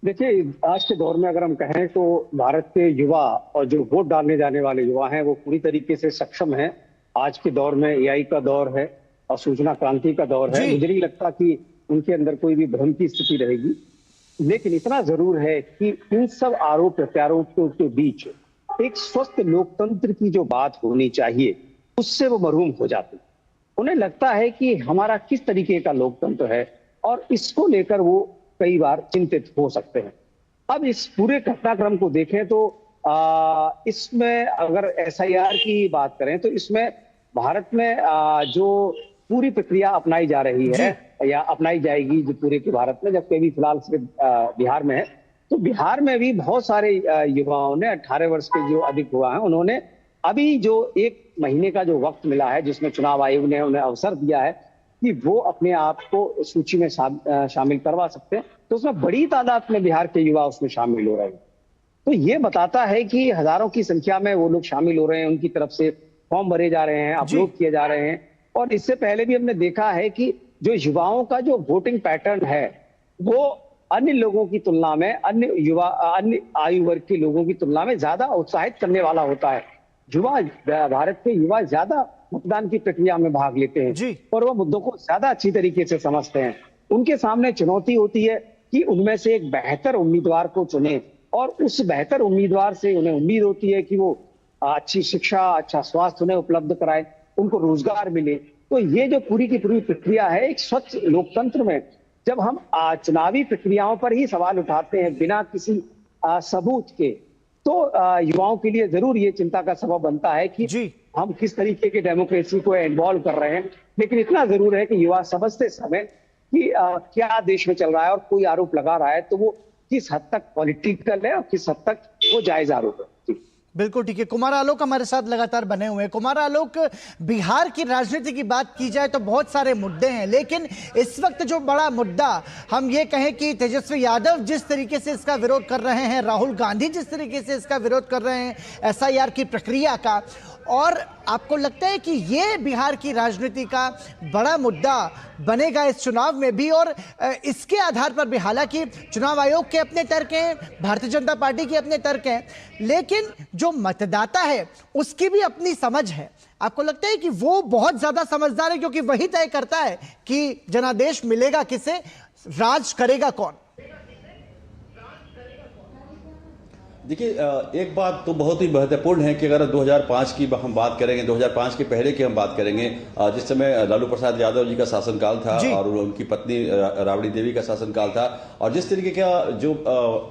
देखिए, आज के दौर में अगर हम कहें तो भारत के युवा और जो वोट डालने जाने वाले युवा हैं वो पूरी तरीके से सक्षम हैं। आज के दौर में एआई का दौर है और सूचना क्रांति का दौर है। मुझे नहीं लगता कि उनके अंदर कोई भी भ्रम की स्थिति रहेगी, लेकिन इतना जरूर है कि इन सब आरोप प्रत्यारोपों के बीच एक स्वस्थ लोकतंत्र की जो बात होनी चाहिए उससे वो महरूम हो जाते। उन्हें लगता है कि हमारा किस तरीके का लोकतंत्र है और इसको लेकर वो कई बार चिंतित हो सकते हैं। अब इस पूरे घटनाक्रम को देखें तो इसमें अगर एसआईआर की बात करें तो इसमें भारत में जो पूरी प्रक्रिया अपनाई जा रही है या अपनाई जाएगी जो पूरे के भारत में, जबकि अभी फिलहाल सिर्फ बिहार में है, तो बिहार में भी बहुत सारे युवाओं ने 18 वर्ष के जो अधिक हुआ है उन्होंने अभी जो 1 महीने का जो वक्त मिला है जिसमें चुनाव आयोग ने उन्हें अवसर दिया है कि वो अपने आप को सूची में शामिल करवा सकते हैं, तो उसमें बड़ी तादाद में बिहार के युवा उसमें शामिल हो रहे हैं। तो ये बताता है कि हजारों की संख्या में वो लोग शामिल हो रहे हैं, उनकी तरफ से फॉर्म भरे जा रहे हैं, अपलोड किए जा रहे हैं। और इससे पहले भी हमने देखा है कि जो युवाओं का जो वोटिंग पैटर्न है वो अन्य लोगों की तुलना में, अन्य आयु वर्ग के लोगों की तुलना में ज्यादा उत्साहित करने वाला होता है। भारत के युवा ज्यादा मतदान की प्रक्रिया में भाग लेते हैं और वो मुद्दों को ज्यादा अच्छी तरीके से समझते हैं। उनके सामने चुनौती होती है कि उनमें से एक बेहतर उम्मीदवार को चुने और उस बेहतर उम्मीदवार से उन्हें उम्मीद होती है कि वो अच्छी शिक्षा, अच्छा स्वास्थ्य उन्हें उपलब्ध कराए, उनको रोजगार मिले। तो ये जो पूरी की पूरी प्रक्रिया है एक स्वच्छ लोकतंत्र में जब हम चुनावी प्रक्रियाओं पर ही सवाल उठाते हैं बिना किसी सबूत के, तो युवाओं के लिए जरूर ये चिंता का सबब बनता है कि हम किस तरीके की डेमोक्रेसी को इन्वॉल्व कर रहे हैं। लेकिन इतना जरूर है कि युवा समझते समय कि क्या देश में चल रहा है और कोई आरोप लगा रहा है तो वो किस हद तक पॉलिटिकल है और किस हद तक वो जायज आरोप है। बिल्कुल ठीक है। कुमार आलोक हमारे साथ लगातार बने हुए हैं। कुमार आलोक, बिहार की राजनीति की बात की जाए तो बहुत सारे मुद्दे हैं, लेकिन इस वक्त जो बड़ा मुद्दा हम ये कहें कि तेजस्वी यादव जिस तरीके से इसका विरोध कर रहे हैं, राहुल गांधी जिस तरीके से इसका विरोध कर रहे हैं एसआईआर की प्रक्रिया का, और आपको लगता है कि ये बिहार की राजनीति का बड़ा मुद्दा बनेगा इस चुनाव में भी? और इसके आधार पर भी, हालांकि चुनाव आयोग के अपने तर्क हैं, भारतीय जनता पार्टी के अपने तर्क हैं, लेकिन जो मतदाता है उसकी भी अपनी समझ है। आपको लगता है कि वो बहुत ज्यादा समझदार है क्योंकि वही तय करता है कि जनादेश मिलेगा किसे, राज करेगा कौन? देखिए, एक बात तो बहुत ही महत्वपूर्ण है कि अगर 2005 की हम बात करेंगे, 2005 के पहले की हम बात करेंगे, जिस समय लालू प्रसाद यादव जी का शासनकाल था और उनकी पत्नी राबड़ी देवी का शासनकाल था, और जिस तरीके का जो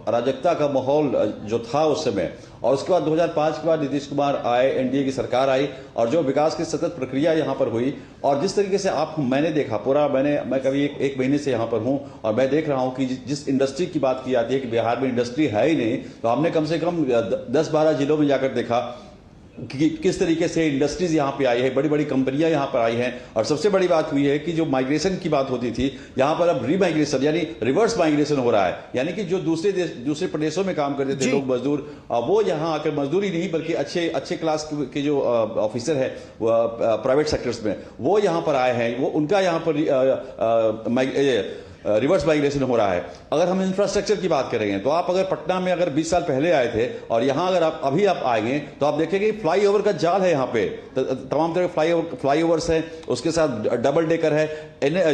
अराजकता का माहौल जो था उस समय, और उसके बाद 2005 के बाद नीतीश कुमार आए, एनडीए की सरकार आई और जो विकास की सतत प्रक्रिया यहाँ पर हुई, और जिस तरीके से मैंने देखा पूरा, मैं कभी एक महीने से यहाँ पर हूँ और मैं देख रहा हूँ कि जिस इंडस्ट्री की बात की जाती है कि बिहार में इंडस्ट्री है ही नहीं, तो हमने कम से कम 10-12 जिलों में जाकर देखा कि किस तरीके से इंडस्ट्रीज यहाँ पे आई है, बड़ी बड़ी कंपनियां यहाँ पर आई हैं। और सबसे बड़ी बात हुई है कि जो माइग्रेशन की बात होती थी, यहाँ पर अब रीमाइग्रेशन यानी रिवर्स माइग्रेशन हो रहा है, यानी कि जो दूसरे प्रदेशों में काम करते थे लोग, मजदूर, वो यहाँ आकर मजदूरी नहीं बल्कि अच्छे क्लास के जो ऑफिसर है प्राइवेट सेक्टर्स में, वो यहाँ पर आए हैं, वो उनका यहाँ पर रिवर्स माइग्रेशन हो रहा है। अगर हम इंफ्रास्ट्रक्चर की बात करेंगे तो आप अगर पटना में अगर 20 साल पहले आए थे और यहाँ अगर आप अभी आएंगे तो आप देखेंगे फ्लाईओवर का जाल है, यहाँ पे तमाम तरह के फ्लाईओवर्स हैं, उसके साथ डबल डेकर है,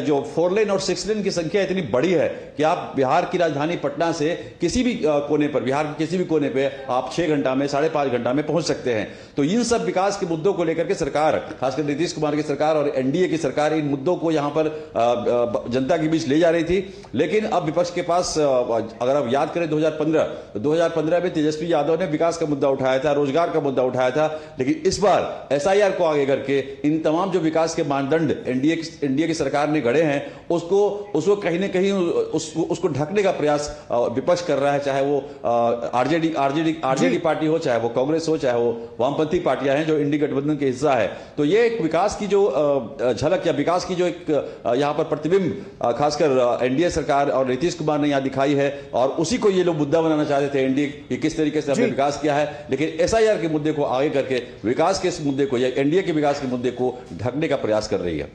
जो 4 लेन और 6 लेन की संख्या इतनी बड़ी है कि आप बिहार की राजधानी पटना से किसी भी कोने पर, बिहार के किसी भी कोने पर आप 6 घंटा में, 5.5 घंटा में पहुंच सकते हैं। तो इन सब विकास के मुद्दों को लेकर के सरकार, खासकर नीतीश कुमार की सरकार और एनडीए की सरकार इन मुद्दों को यहाँ पर जनता के बीच ले जा रही रही थी। लेकिन अब विपक्ष के पास, अगर आप याद करें 2015 में तेजस्वी यादव ने विकास का मुद्दा उठाया था, रोजगार का मुद्दा उठाया था, लेकिन इस बार एसआईआर को आगे करके इन तमाम जो विकास के मानदंड एनडीए की सरकार ने गढ़े हैं उसको कहीं ना कहीं उसको ढकने का प्रयास विपक्ष कर रहा है, चाहे वो आरजेडी पार्टी हो, चाहे वो कांग्रेस हो, चाहे वो वामपंथी पार्टियां हैं जो इंडी गठबंधन के हिस्सा है। तो ये एक विकास की जो झलक या विकास की जो एक यहां पर प्रतिबिंब खासकर एनडीए सरकार और नीतीश कुमार ने यहां दिखाई है, और उसी को ये लोग मुद्दा बनाना चाहते थे एनडीए कि किस तरीके से हमने विकास किया है। लेकिन एसआईआर के मुद्दे को आगे करके विकास के इस मुद्दे को या एनडीए के विकास के मुद्दे को ढकने का प्रयास कर रही है।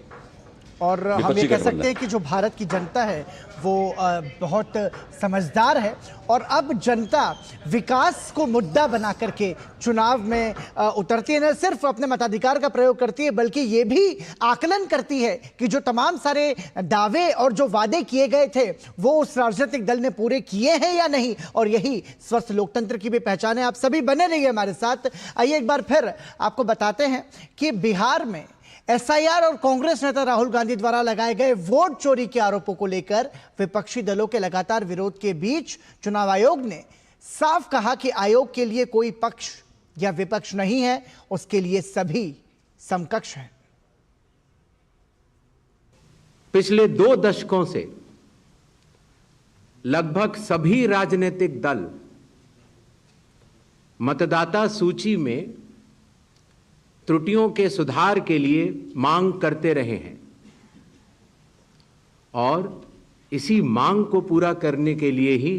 और हम ये कह सकते हैं कि जो भारत की जनता है वो बहुत समझदार है, और अब जनता विकास को मुद्दा बना करके चुनाव में उतरती है। न सिर्फ अपने मताधिकार का प्रयोग करती है, बल्कि ये भी आकलन करती है कि जो तमाम सारे दावे और जो वादे किए गए थे वो उस राजनीतिक दल ने पूरे किए हैं या नहीं। और यही स्वस्थ लोकतंत्र की भी पहचान है। आप सभी बने रहिए हमारे साथ। आइए एक बार फिर आपको बताते हैं कि बिहार में एसआईआर और कांग्रेस नेता राहुल गांधी द्वारा लगाए गए वोट चोरी के आरोपों को लेकर विपक्षी दलों के लगातार विरोध के बीच चुनाव आयोग ने साफ कहा कि आयोग के लिए कोई पक्ष या विपक्ष नहीं है, उसके लिए सभी समकक्ष हैं। पिछले 2 दशकों से लगभग सभी राजनीतिक दल मतदाता सूची में त्रुटियों के सुधार के लिए मांग करते रहे हैं, और इसी मांग को पूरा करने के लिए ही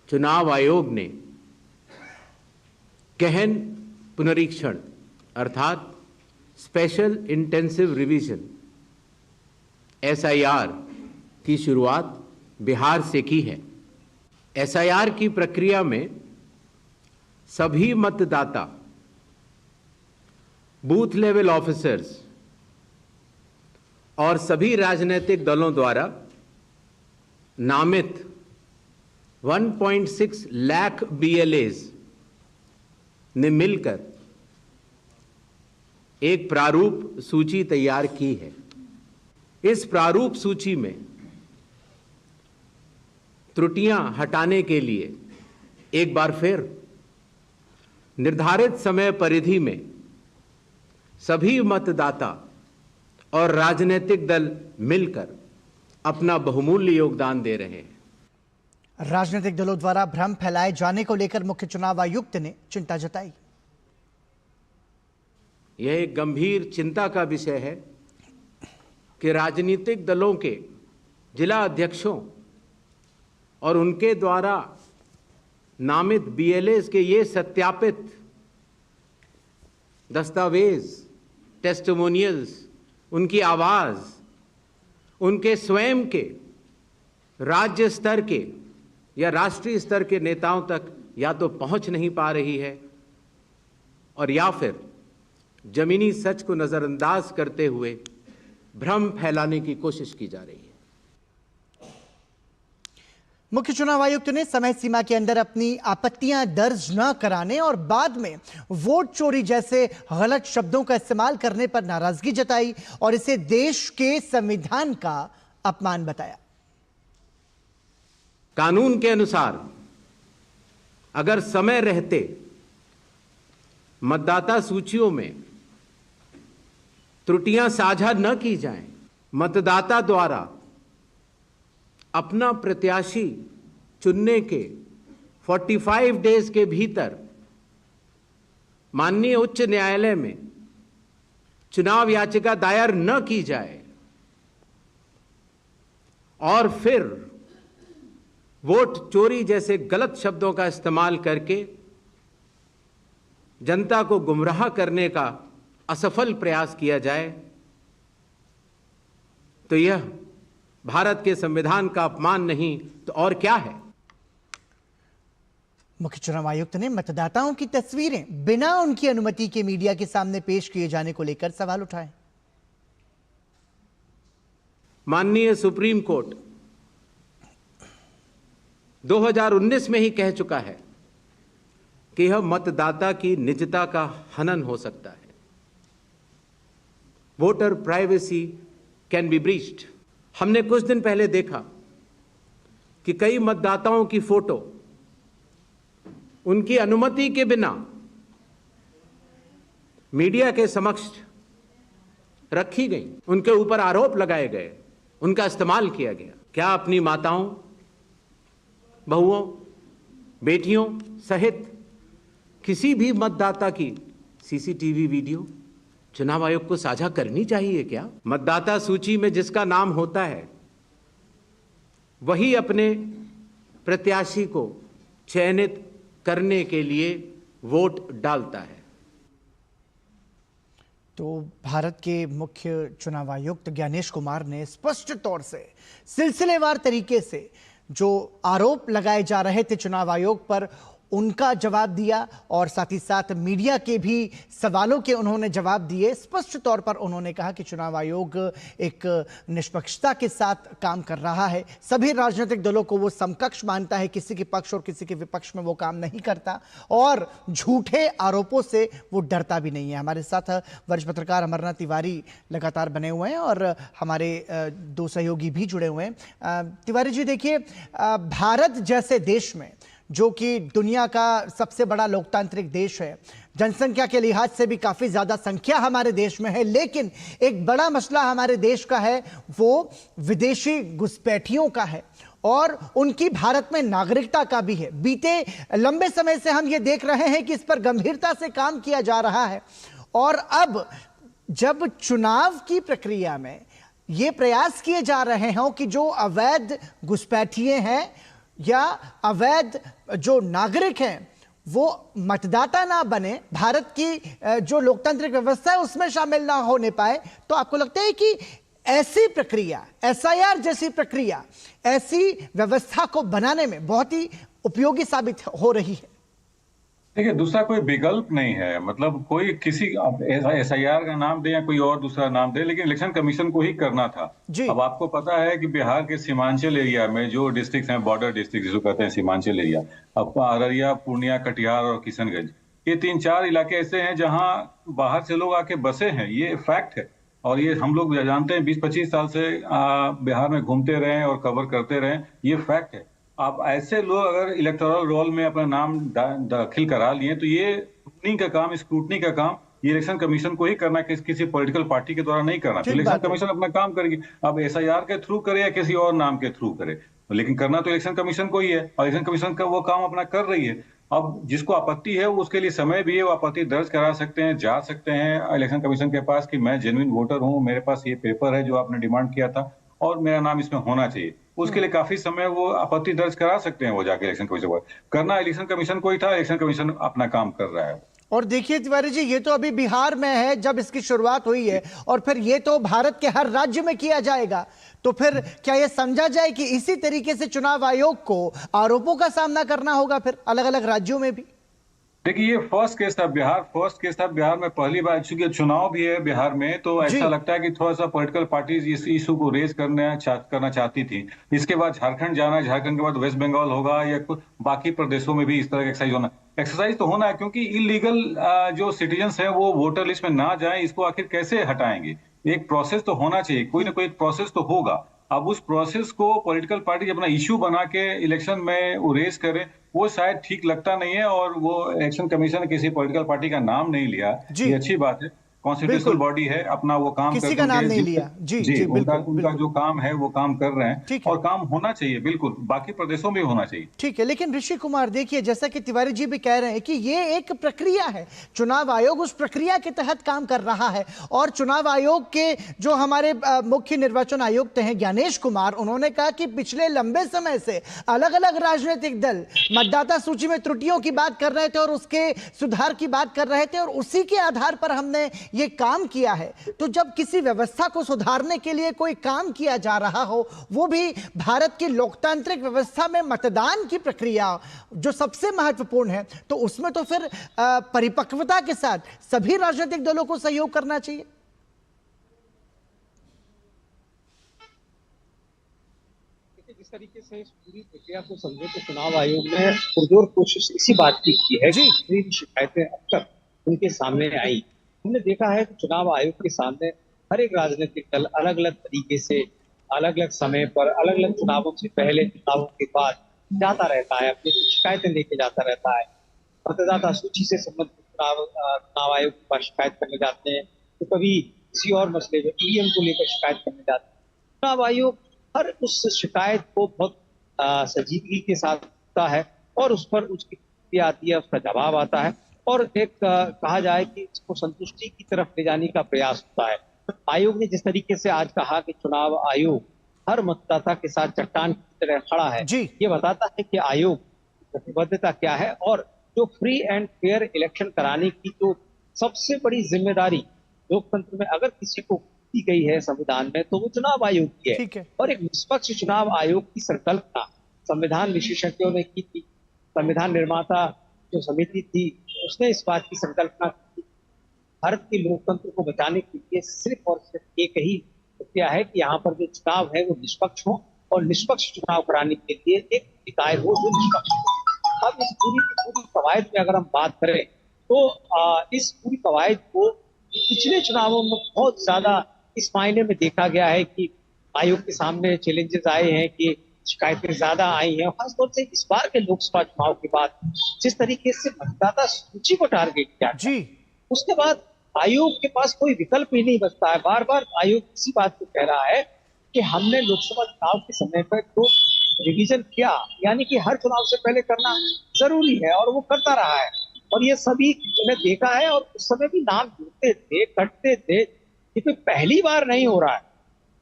चुनाव आयोग ने गहन पुनरीक्षण अर्थात स्पेशल इंटेंसिव रिवीजन एसआईआर की शुरुआत बिहार से की है। एसआईआर की प्रक्रिया में सभी मतदाता, बूथ लेवल ऑफिसर्स और सभी राजनीतिक दलों द्वारा नामित 1.6 लाख BLAs ने मिलकर एक प्रारूप सूची तैयार की है। इस प्रारूप सूची में त्रुटियां हटाने के लिए एक बार फिर निर्धारित समय परिधि में सभी मतदाता और राजनीतिक दल मिलकर अपना बहुमूल्य योगदान दे रहे हैं। राजनीतिक दलों द्वारा भ्रम फैलाए जाने को लेकर मुख्य चुनाव आयुक्त ने चिंता जताई। यह एक गंभीर चिंता का विषय है कि राजनीतिक दलों के जिला अध्यक्षों और उनके द्वारा नामित BLAs के ये सत्यापित दस्तावेज, टेस्टिमोनियल्स, उनकी आवाज उनके स्वयं के राज्य स्तर के या राष्ट्रीय स्तर के नेताओं तक या तो पहुंच नहीं पा रही है, और या फिर जमीनी सच को नजरअंदाज करते हुए भ्रम फैलाने की कोशिश की जा रही है। मुख्य चुनाव आयुक्त ने समय सीमा के अंदर अपनी आपत्तियां दर्ज न कराने और बाद में वोट चोरी जैसे गलत शब्दों का इस्तेमाल करने पर नाराजगी जताई और इसे देश के संविधान का अपमान बताया। कानून के अनुसार अगर समय रहते मतदाता सूचियों में त्रुटियां साझा न की जाएं, मतदाता द्वारा अपना प्रत्याशी चुनने के 45 डेज के भीतर माननीय उच्च न्यायालय में चुनाव याचिका दायर न की जाए और फिर वोट चोरी जैसे गलत शब्दों का इस्तेमाल करके जनता को गुमराह करने का असफल प्रयास किया जाए, तो यह भारत के संविधान का अपमान नहीं तो और क्या है। मुख्य चुनाव आयुक्त ने मतदाताओं की तस्वीरें बिना उनकी अनुमति के मीडिया के सामने पेश किए जाने को लेकर सवाल उठाए। माननीय सुप्रीम कोर्ट 2019 में ही कह चुका है कि यह मतदाता की निजता का हनन हो सकता है। Voter privacy can be breached. हमने कुछ दिन पहले देखा कि कई मतदाताओं की फोटो उनकी अनुमति के बिना मीडिया के समक्ष रखी गई, उनके ऊपर आरोप लगाए गए, उनका इस्तेमाल किया गया। क्या अपनी माताओं, बहुओं, बेटियों सहित किसी भी मतदाता की सीसीटीवी वीडियो चुनाव आयोग को साझा करनी चाहिए क्या? मतदाता सूची में जिसका नाम होता है वही अपने प्रत्याशी को चयनित करने के लिए वोट डालता है। तो भारत के मुख्य चुनाव आयुक्त ज्ञानेश कुमार ने स्पष्ट तौर से सिलसिलेवार तरीके से जो आरोप लगाए जा रहे थे चुनाव आयोग पर उनका जवाब दिया और साथ ही साथ मीडिया के भी सवालों के उन्होंने जवाब दिए। स्पष्ट तौर पर उन्होंने कहा कि चुनाव आयोग एक निष्पक्षता के साथ काम कर रहा है, सभी राजनीतिक दलों को वो समकक्ष मानता है, किसी के पक्ष और किसी के विपक्ष में वो काम नहीं करता और झूठे आरोपों से वो डरता भी नहीं है। हमारे साथ वरिष्ठ पत्रकार अमरनाथ तिवारी लगातार बने हुए हैं और हमारे दो सहयोगी भी जुड़े हुए हैं। तिवारी जी देखिए, भारत जैसे देश में जो कि दुनिया का सबसे बड़ा लोकतांत्रिक देश है, जनसंख्या के लिहाज से भी काफ़ी ज़्यादा संख्या हमारे देश में है, लेकिन एक बड़ा मसला हमारे देश का है वो विदेशी घुसपैठियों का है और उनकी भारत में नागरिकता का भी है। बीते लंबे समय से हम ये देख रहे हैं कि इस पर गंभीरता से काम किया जा रहा है और अब जब चुनाव की प्रक्रिया में ये प्रयास किए जा रहे हों कि जो अवैध घुसपैठिए हैं या अवैध जो नागरिक हैं वो मतदाता ना बने, भारत की जो लोकतांत्रिक व्यवस्था है उसमें शामिल ना होने पाए, तो आपको लगता है कि ऐसी प्रक्रिया, एसआईआर जैसी प्रक्रिया ऐसी व्यवस्था को बनाने में बहुत ही उपयोगी साबित हो रही है? देखिए, दूसरा कोई विकल्प नहीं है। मतलब कोई किसी एसआईआर का नाम दे या कोई और दूसरा नाम दे, लेकिन इलेक्शन कमीशन को ही करना था। अब आपको पता है कि बिहार के सीमांचल एरिया में जो डिस्ट्रिक्ट हैं, बॉर्डर डिस्ट्रिक्ट जिसको कहते हैं सीमांचल एरिया, अब अररिया, पूर्णिया, कटिहार और किशनगंज, ये 3-4 इलाके ऐसे हैं जहां बाहर से लोग आके बसे हैं। ये फैक्ट है और ये हम लोग जानते हैं, 20-25 साल से बिहार में घूमते रहे और कवर करते रहे, ये फैक्ट है। आप ऐसे लोग अगर इलेक्टोरल रोल में अपना नाम दाखिल करा लिए तो ये स्क्रूटनी का काम ये इलेक्शन कमीशन को ही करना है, किसी पॉलिटिकल पार्टी के द्वारा नहीं करना। तो इलेक्शन कमीशन अपना काम करेगी, अब एसआईआर के थ्रू करे या किसी और नाम के थ्रू करे, लेकिन करना तो इलेक्शन कमीशन को ही है और इलेक्शन कमीशन का वो काम अपना कर रही है। अब जिसको आपत्ति है उसके लिए समय भी है, वो आपत्ति दर्ज करा सकते हैं, जा सकते हैं इलेक्शन कमीशन के पास कि मैं जेन्युइन वोटर हूँ, मेरे पास ये पेपर है जो आपने डिमांड किया था और मेरा नाम इसमें होना चाहिए। उसके लिए काफी समय वो आपत्ति दर्ज करा सकते हैं, वो जाके इलेक्शन कमीशन को। करना इलेक्शन कमीशन को ही था, इलेक्शन कमीशन अपना काम कर रहा है। और देखिए तिवारी जी, ये तो अभी बिहार में है जब इसकी शुरुआत हुई है और फिर ये तो भारत के हर राज्य में किया जाएगा, तो फिर क्या ये समझा जाए कि इसी तरीके से चुनाव आयोग को आरोपों का सामना करना होगा फिर अलग अलग राज्यों में भी? देखिए, ये फर्स्ट केस था बिहार में पहली बार, चूंकि चुनाव भी है बिहार में, तो ऐसा लगता है कि थोड़ा सा पॉलिटिकल पार्टीज इस इशू को रेज करना चाहती थी। इसके बाद झारखंड जाना है, झारखंड के बाद वेस्ट बंगाल होगा या बाकी प्रदेशों में भी इस तरह का एक्सरसाइज तो होना है, क्योंकि इलीगल जो सिटीजन्स हैं वो वोटर लिस्ट में ना जाए, इसको आखिर कैसे हटाएंगे? एक प्रोसेस तो होना चाहिए, कोई ना कोई प्रोसेस तो होगा। अब उस प्रोसेस को पॉलिटिकल पार्टी अपना इश्यू बना के इलेक्शन में वो रेस करे, वो शायद ठीक लगता नहीं है। और वो इलेक्शन कमीशन ने किसी पॉलिटिकल पार्टी का नाम नहीं लिया, ये अच्छी बात है। कॉन्स्टिट्यूशनल बॉडी है, अपना वो काम किसी का नाम नहीं लिया। जी, उनका जो काम है वो काम कर रहे हैं और काम होना चाहिए, बिल्कुल बाकी प्रदेशों में होना चाहिए। ठीक है, लेकिन ऋषि कुमार देखिए, जैसा कि तिवारी जी भी कह रहे हैं कि ये एक प्रक्रिया है, चुनाव आयोग उस प्रक्रिया के तहत काम कर रहा है और चुनाव आयोग के जो हमारे मुख्य निर्वाचन आयुक्त हैं ज्ञानेश कुमार, उन्होंने कहा कि पिछले लंबे समय से अलग अलग राजनीतिक दल मतदाता सूची में त्रुटियों की बात कर रहे थे और उसके सुधार की बात कर रहे थे और उसी के आधार पर हमने ये काम किया है। तो जब किसी व्यवस्था को सुधारने के लिए कोई काम किया जा रहा हो, वो भी भारत की लोकतांत्रिक व्यवस्था में मतदान की प्रक्रिया जो सबसे महत्वपूर्ण है, तो उसमें तो फिर परिपक्वता के साथ सभी राजनीतिक दलों को सहयोग करना चाहिए। जिस तरीके से इस पूरी प्रक्रिया को समझे तो चुनाव आयोग ने पुरजोर कोशिश इसी बात की है कि जितनी शिकायतें अब तक उनके सामने आई, हमने देखा है कि चुनाव आयोग के सामने हर एक राजनीतिक दल अलग अलग तरीके से अलग अलग समय पर अलग अलग चुनावों से पहले, चुनावों के बाद जाता रहता है, अपनी शिकायतें लेके जाता रहता है। मतदाता सूची से संबंधित चुनाव आयोग के पास शिकायत करने जाते हैं, तो कभी किसी और मसले जो ईवीएम को लेकर शिकायत करने जाते हैं। चुनाव आयोग हर उस शिकायत को बहुत संजीदगी के साथ होता है और उस पर उसकी प्रतिक्रिया आती है, उसका जवाब आता है और एक कहा जाए कि इसको संतुष्टि की तरफ ले जाने का प्रयास होता है। आयोग ने जिस तरीके से आज कहा कि चुनाव आयोग हर मतदाता के साथ चट्टान की तरह खड़ा है, ये बताता है कि आयोग की प्रतिबद्धता क्या है और जो फ्री एंड फेयर इलेक्शन कराने की जो सबसे बड़ी जिम्मेदारी लोकतंत्र में अगर किसी को दी गई है संविधान में, तो वो चुनाव आयोग की है। और एक निष्पक्ष चुनाव आयोग की संकल्पना संविधान विशेषज्ञों ने की थी। संविधान निर्माता जो समिति थी उसने इस बात की संकल्पना की, भारत के लोकतंत्र को बचाने के लिए सिर्फ और सिर्फ एक ही प्रक्रिया है कि यहाँ पर जो चुनाव है वो निष्पक्ष हो और निष्पक्ष चुनाव कराने के लिए एक निकाय हो जो निष्पक्ष हो। अब इस पूरी कवायद में अगर हम बात करें तो इस पूरी कवायद को पिछले चुनावों में बहुत ज्यादा इस मायने में देखा गया है कि आयोग के सामने चैलेंजेस आए हैं कि शिकायतें ज्यादा आई हैं। खासतौर से इस बार के लोकसभा चुनाव के बाद जिस तरीके से मतदाता सूची को टारगेट किया उसके बाद आयोग के पास कोई विकल्प ही नहीं बचता है। बार बार आयोग इसी बात को कह रहा है कि हमने लोकसभा चुनाव के समय पर तो रिवीजन किया, यानी कि हर चुनाव से पहले करना जरूरी है और वो करता रहा है और ये सभी ने देखा है और उस समय भी नाम जुड़ते थे, कटते थे। ये कोई पहली बार नहीं हो रहा है।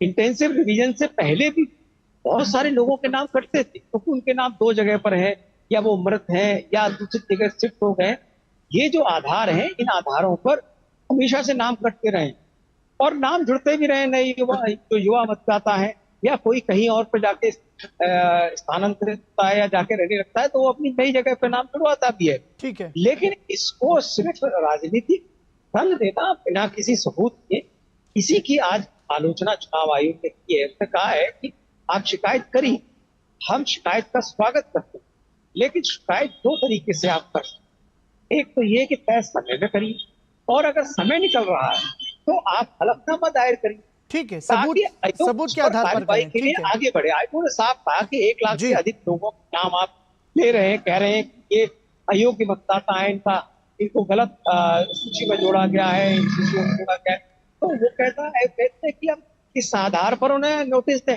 इंटेंसिव रिवीजन से पहले भी बहुत सारे लोगों के नाम कटते थे क्योंकि उनके नाम दो जगह पर है या वो मृत है या दूसरी जगह शिफ्ट हो गए। ये जो आधार हैं, इन आधारों पर हमेशा से नाम कटते रहे और नाम जुड़ते भी रहे। नए जो युवा मतदाता है या कोई कहीं और पर जाके स्थानांतरित होता है या जाके रहने लगता है तो वो अपनी नई जगह पे नाम जुड़वाता भी है। ठीक है, लेकिन इसको सिर्फ राजनीतिक रंग देना बिना किसी सबूत के, इसी की आज आलोचना चुनाव आयोग ने की है। उसने कहा है कि आप शिकायत करी, हम शिकायत का स्वागत करते हैं, लेकिन शिकायत दो तरीके से आप कर सकते। एक तो ये कि तय समय में करिए और अगर समय निकल रहा है तो आप हलफनामा दायर करिए। ठीक है, सबूत के आधार पर कार्रवाई के लिए आगे बढ़े। आयोग ने साफ कहा कि 1 लाख से अधिक लोगों के नाम आप ले रहे हैं, कह रहे हैं कि ये अयोग्य मतदाता है, इनको गलत सूची में जोड़ा गया है, जोड़ा गया है। तो वो कहते हैं कि हम किस आधार पर उन्हें नोटिस दें,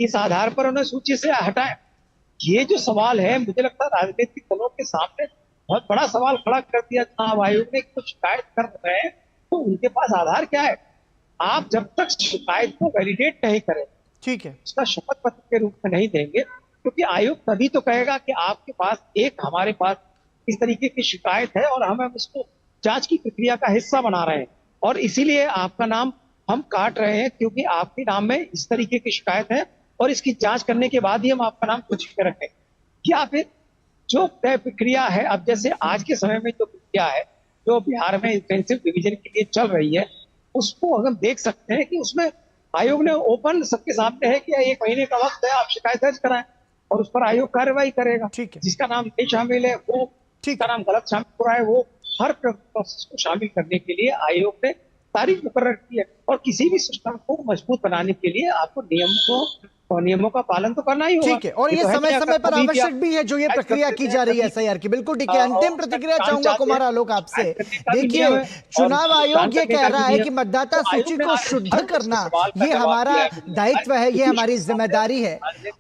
किस आधार पर उन्हें सूची से हटाएं। ये जो सवाल है मुझे लगता है राजनीतिक दलों के सामने बहुत बड़ा सवाल खड़ा कर दिया चुनाव आयोग ने। कुछ शिकायत कर रहे हैं तो उनके पास आधार क्या है? आप जब तक शिकायत को वैलिडेट नहीं करें, ठीक है, उसका शपथ पत्र के रूप में नहीं देंगे, क्योंकि आयोग तभी तो कहेगा कि आपके पास हमारे पास इस तरीके की शिकायत है और हम इसको जांच की प्रक्रिया का हिस्सा बना रहे हैं और इसीलिए आपका नाम हम काट रहे हैं क्योंकि आपके नाम में इस तरीके की शिकायत है और इसकी जांच करने के बाद ही हम आपका नाम कुछ रखें। या फिर जो तय प्रक्रिया है, अब जैसे आज के समय में जो प्रक्रिया है जो बिहार में इंटेंसिव रिवीजन के लिए चल रही है, उसको हम देख सकते हैं कि उसमें आयोग ने ओपन सबके सामने है कि 1 महीने का वक्त है, आप शिकायत दर्ज कराएं और उस पर आयोग कार्रवाई करेगा। जिसका नाम नहीं शामिल है, वो जिसका नाम गलत शामिल हो रहा है, वो हर प्रोसेस को शामिल करने के लिए आयोग ने तारीख मुकर्रर की है। और किसी भी सिस्टम को मजबूत बनाने के लिए आपको नियमों का पालन तो करना ही होगा। ठीक है, और ये समय समय पर आवश्यक भी है जो ये प्रक्रिया की जा रही है एसआईआर की। बिल्कुल ठीक है। अंतिम प्रतिक्रिया चाहूंगा कुमार आलोक आपसे। देखिए, चुनाव आयोग ये कह रहा है कि मतदाता सूची को शुद्ध करना ये हमारा दायित्व है, ये हमारी जिम्मेदारी है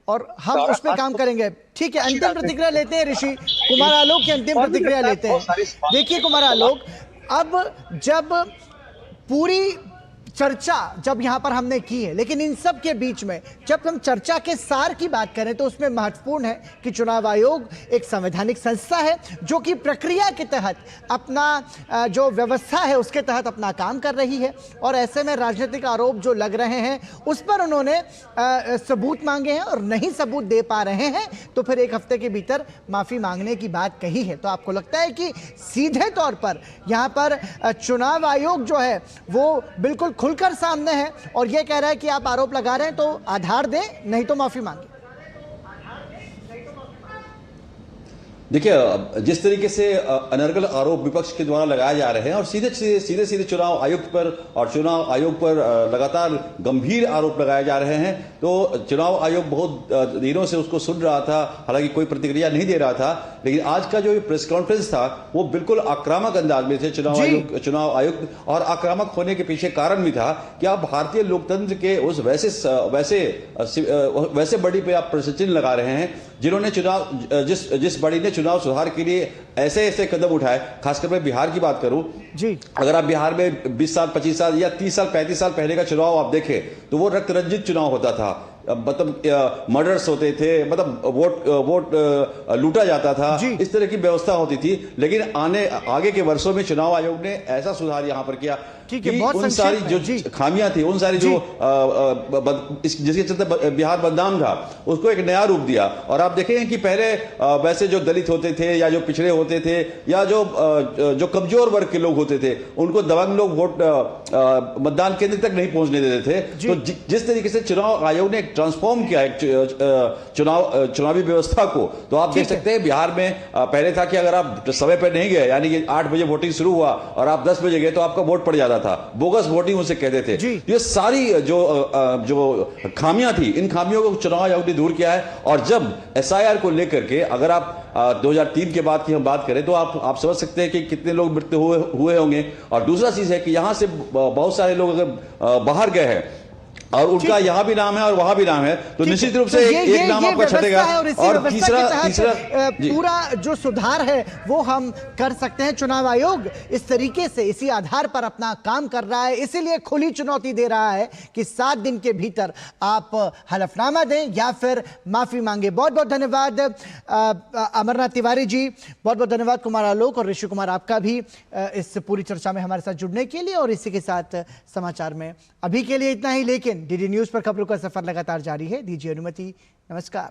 और हम उस पर काम करेंगे। ठीक है, अंतिम प्रतिक्रिया लेते हैं ऋषि। कुमार आलोक की अंतिम प्रतिक्रिया लेते हैं। देखिए कुमार आलोक, अब जब पूरी चर्चा जब यहाँ पर हमने की है, लेकिन इन सब के बीच में जब हम चर्चा के सार की बात करें तो उसमें महत्वपूर्ण है कि चुनाव आयोग एक संवैधानिक संस्था है जो कि प्रक्रिया के तहत अपना जो व्यवस्था है उसके तहत अपना काम कर रही है और ऐसे में राजनीतिक आरोप जो लग रहे हैं उस पर उन्होंने सबूत मांगे हैं और नहीं सबूत दे पा रहे हैं तो फिर 1 हफ्ते के भीतर माफ़ी मांगने की बात कही है। तो आपको लगता है कि सीधे तौर पर यहाँ पर चुनाव आयोग जो है वो बिल्कुल खुलकर सामने है और यह कह रहा है कि आप आरोप लगा रहे हैं तो आधार दें, नहीं तो माफी मांगे? देखिए, जिस तरीके से अनर्गल आरोप विपक्ष के द्वारा लगाए जा रहे हैं और सीधे चुनाव आयुक्त पर और चुनाव आयोग पर लगातार गंभीर आरोप लगाए जा रहे हैं, तो चुनाव आयोग बहुत दिनों से उसको सुन रहा था, हालांकि कोई प्रतिक्रिया नहीं दे रहा था। लेकिन आज का जो प्रेस कॉन्फ्रेंस था वो बिल्कुल आक्रामक अंदाज में थे चुनाव आयुक्त, और आक्रामक होने के पीछे कारण भी था कि आप भारतीय लोकतंत्र के उस वैसे बड़ी पे आप प्रश्न चिन्ह लगा रहे हैं जिन्होंने जिस बड़ी ने चुनाव सुधार के लिए ऐसे कदम उठाए। खासकर मैं बिहार की बात करूं जी, अगर आप बिहार में 20 साल 25 साल या 30 साल 35 साल पहले का चुनाव आप देखें तो वो रक्त रंजित चुनाव होता था, मतलब मर्डर्स होते थे, मतलब वोट लूटा जाता था, इस तरह की व्यवस्था होती थी। लेकिन आगे के वर्षों में चुनाव आयोग ने ऐसा सुधार यहां पर किया कि उन सारी जो खामियां थी, उन सारी जो जिसके चलते बिहार बदनाम था, उसको एक नया रूप दिया। और आप देखेंगे कि पहले वैसे जो दलित होते थे या जो पिछड़े होते थे या जो कमजोर वर्ग के लोग होते थे, उनको दबंग लोग वोट मतदान केंद्र तक नहीं पहुंचने देते थे। तो जिस तरीके से चुनाव आयोग ने ट्रांसफॉर्म किया है चुनावी व्यवस्था को, तो आप देख सकते हैं बिहार में पहले था कि अगर आप समय पर नहीं गए, यानी कि 8 बजे वोटिंग शुरू हुआ और आप 10 बजे गए तो आपका वोट पड़ जाता था, बोगस वोटिंग उसे कहते थे। ये सारी जो खामियां थी, इन खामियों को चुनाव आयोग ने दूर किया है। और जब एसआईआर को लेकर के अगर आप 2003 के बाद की हम बात करें तो आप समझ सकते हैं कि कितने लोग मृत्यु हुए होंगे। और दूसरा चीज है कि यहां से बहुत सारे लोग अगर बाहर गए हैं और उनका यहाँ भी नाम है और वहां भी नाम है, तो निश्चित रूप से एक नाम आपका छटेगा। और तीसरा पूरा जो सुधार है वो हम कर सकते हैं। चुनाव आयोग इस तरीके से इसी आधार पर अपना काम कर रहा है, इसीलिए खुली चुनौती दे रहा है कि 7 दिन के भीतर आप हलफनामा दें या फिर माफी मांगे। बहुत बहुत धन्यवाद अमरनाथ तिवारी जी, बहुत बहुत धन्यवाद कुमार आलोक और ऋषि कुमार आपका भी इस पूरी चर्चा में हमारे साथ जुड़ने के लिए। और इसी के साथ समाचार में अभी के लिए इतना ही, लेकिन डीडी न्यूज पर खबरों का सफर लगातार जारी है। दीजिए अनुमति, नमस्कार।